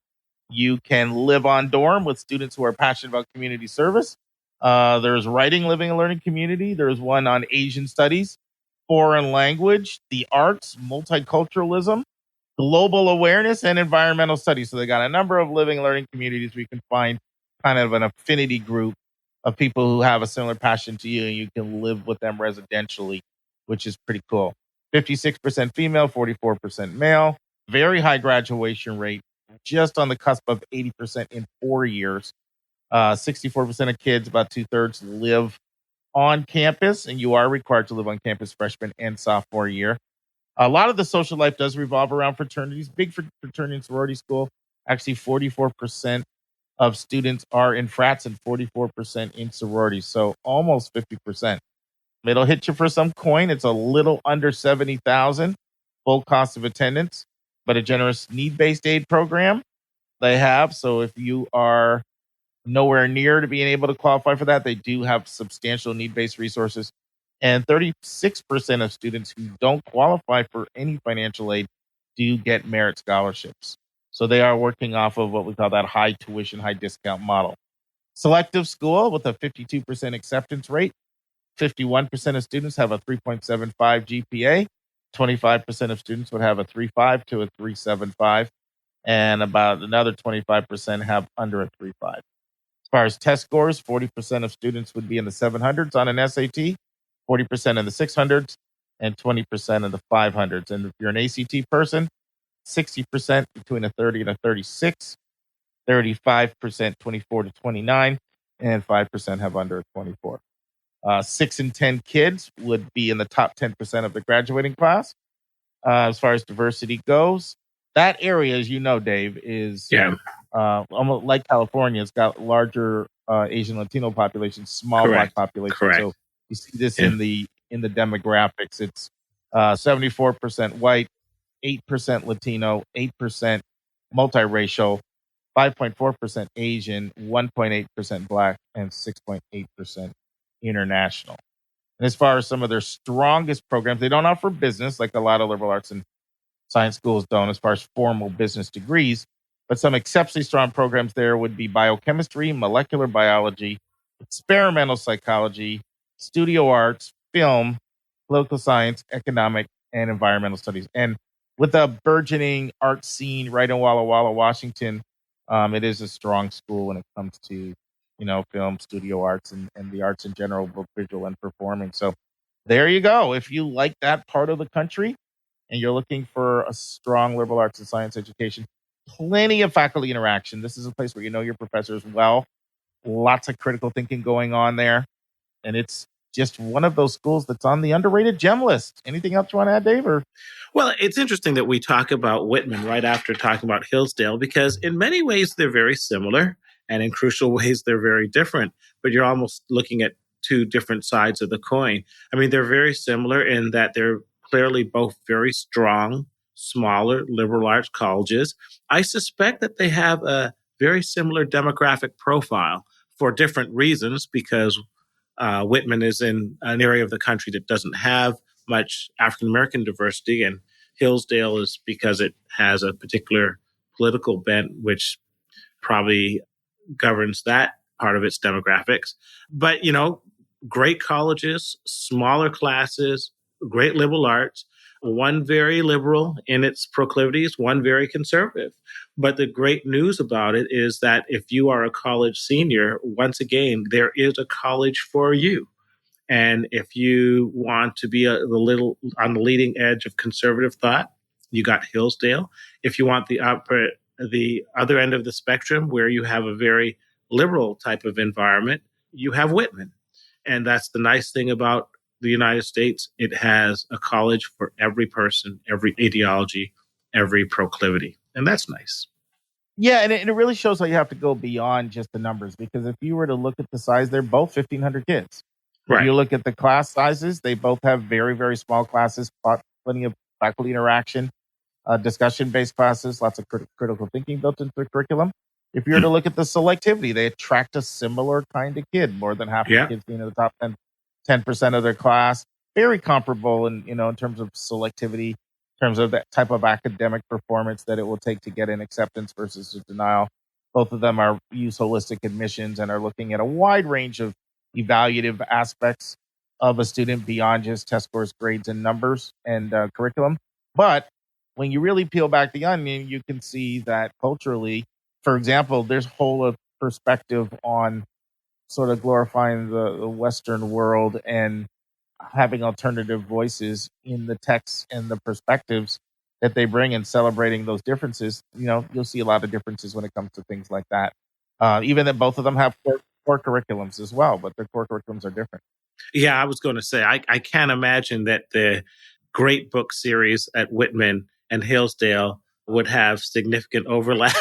you can live on dorm with students who are passionate about community service. There's writing, living, and learning community. There's one on Asian studies. foreign language, the arts, multiculturalism, global awareness, and environmental studies. So they got a number of living learning communities where you can find kind of an affinity group of people who have a similar passion to you, and you can live with them residentially, which is pretty cool. 56% female, 44% male, very high graduation rate, just on the cusp of 80% in 4 years. 64% of kids, about 2/3, live on campus, and you are required to live on campus freshman and sophomore year. A lot of the social life does revolve around fraternities. Big fraternity and sorority school. Actually, 44% of students are in frats and 44% in sororities. So almost 50%. It'll hit you for some coin. It's a little under 70,000 full cost of attendance, but a generous need-based aid program they have. So if you are nowhere near to being able to qualify for that, they do have substantial need-based resources. And 36% of students who don't qualify for any financial aid do get merit scholarships. So they are working off of what we call that high tuition, high discount model. Selective school with a 52% acceptance rate. 51% of students have a 3.75 GPA. 25% of students would have a 3.5 to a 3.75. And about another 25% have under a 3.5. As far as test scores, 40% of students would be in the 700s on an SAT, 40% in the 600s, and 20% in the 500s. And if you're an ACT person, 60% between a 30 and a 36, 35% 24 to 29, and 5% have under a 24. 6 in 10 kids would be in the top 10% of the graduating class. As far as diversity goes, that area, as you know, Dave, is almost like California. It's got larger Asian Latino population, small Black population. Correct. So you see this in the demographics. It's 74% white, 8% Latino, 8% multiracial, 5.4% Asian, 1.8% Black, and 6.8% international. And as far as some of their strongest programs, they don't offer business like a lot of liberal arts and science schools don't as far as formal business degrees, but some exceptionally strong programs there would be biochemistry, molecular biology, experimental psychology, studio arts, film, political science, economic, and environmental studies. And with a burgeoning art scene right in Walla Walla, Washington, it is a strong school when it comes to, film, studio arts, and the arts in general, both visual and performing. So there you go. If you like that part of the country, and you're looking for a strong liberal arts and science education, plenty of faculty interaction. This is a place where you know your professors well. Lots of critical thinking going on there. And it's just one of those schools that's on the underrated gem list. Anything else you want to add, Dave? Well, it's interesting that we talk about Whitman right after talking about Hillsdale, because in many ways they're very similar, and in crucial ways they're very different. But you're almost looking at two different sides of the coin. I mean, they're very similar in that they're clearly both very strong, smaller liberal arts colleges. I suspect that they have a very similar demographic profile for different reasons, because Whitman is in an area of the country that doesn't have much African American diversity, and Hillsdale is because it has a particular political bent, which probably governs that part of its demographics. But, great colleges, smaller classes, great liberal arts, one very liberal in its proclivities, one very conservative. But the great news about it is that if you are a college senior, once again, there is a college for you. And if you want to be a little on the leading edge of conservative thought, you got Hillsdale. If you want the other end of the spectrum, where you have a very liberal type of environment, you have Whitman. And that's the nice thing about the United States. It has a college for every person, every ideology, every proclivity. And that's nice. Yeah, and it really shows how you have to go beyond just the numbers, because if you were to look at the size, they're both 1,500 kids. Right. If you look at the class sizes, they both have very, very small classes, plenty of faculty interaction, discussion-based classes, lots of critical thinking built into the curriculum. If you were to look at the selectivity, they attract a similar kind of kid, more than half the kids being in the top 10% of their class. Very comparable in terms of selectivity, in terms of that type of academic performance that it will take to get an acceptance versus a denial. Both of them use holistic admissions and are looking at a wide range of evaluative aspects of a student beyond just test scores, grades, and numbers and curriculum. But when you really peel back the onion, you can see that culturally, for example, there's a whole perspective on sort of glorifying the Western world and having alternative voices in the texts and the perspectives that they bring and celebrating those differences. You'll see a lot of differences when it comes to things like that. Even that both of them have core curriculums as well, but their core curriculums are different. Yeah, I was going to say, I can't imagine that the great book series at Whitman and Hillsdale would have significant overlap.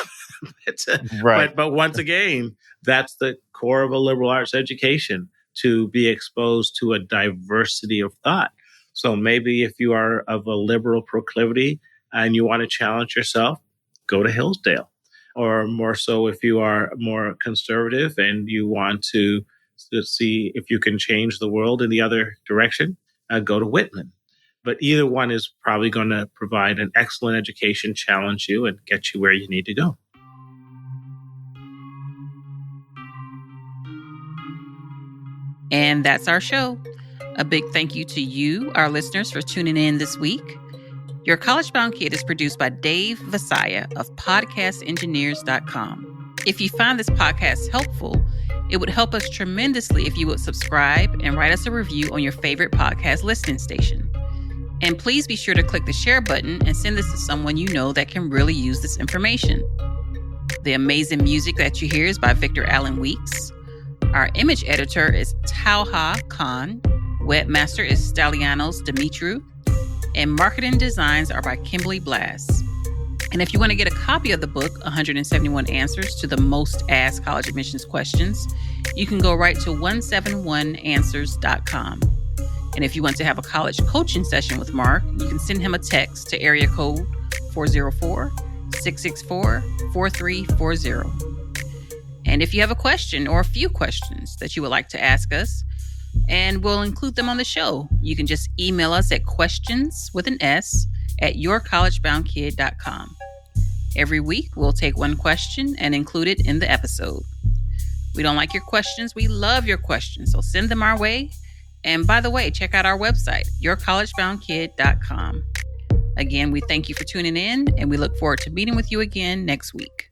Right. But once again, that's the core of a liberal arts education, to be exposed to a diversity of thought. So maybe if you are of a liberal proclivity and you want to challenge yourself, go to Hillsdale. Or more so, if you are more conservative and you want to see if you can change the world in the other direction, go to Whitman. But either one is probably going to provide an excellent education, challenge you, and get you where you need to go. And that's our show. A big thank you to you, our listeners, for tuning in this week. Your College Bound Kid is produced by Dave Visaya of podcastengineers.com. If you find this podcast helpful, it would help us tremendously if you would subscribe and write us a review on your favorite podcast listening station. And please be sure to click the share button and send this to someone you know that can really use this information. The amazing music that you hear is by Victor Allen Weeks. Our image editor is Tauha Khan. Webmaster is Stalianos Dimitru. And marketing designs are by Kimberly Blass. And if you want to get a copy of the book, 171 Answers to the Most Asked College Admissions Questions, you can go right to 171answers.com. And if you want to have a college coaching session with Mark, you can send him a text to area code 404-664-4340. And if you have a question or a few questions that you would like to ask us, and we'll include them on the show, you can just email us at questions@yourcollegeboundkid.com. Every week, we'll take one question and include it in the episode. We don't like your questions. We love your questions. So send them our way. And by the way, check out our website, yourcollegeboundkid.com. Again, we thank you for tuning in, and we look forward to meeting with you again next week.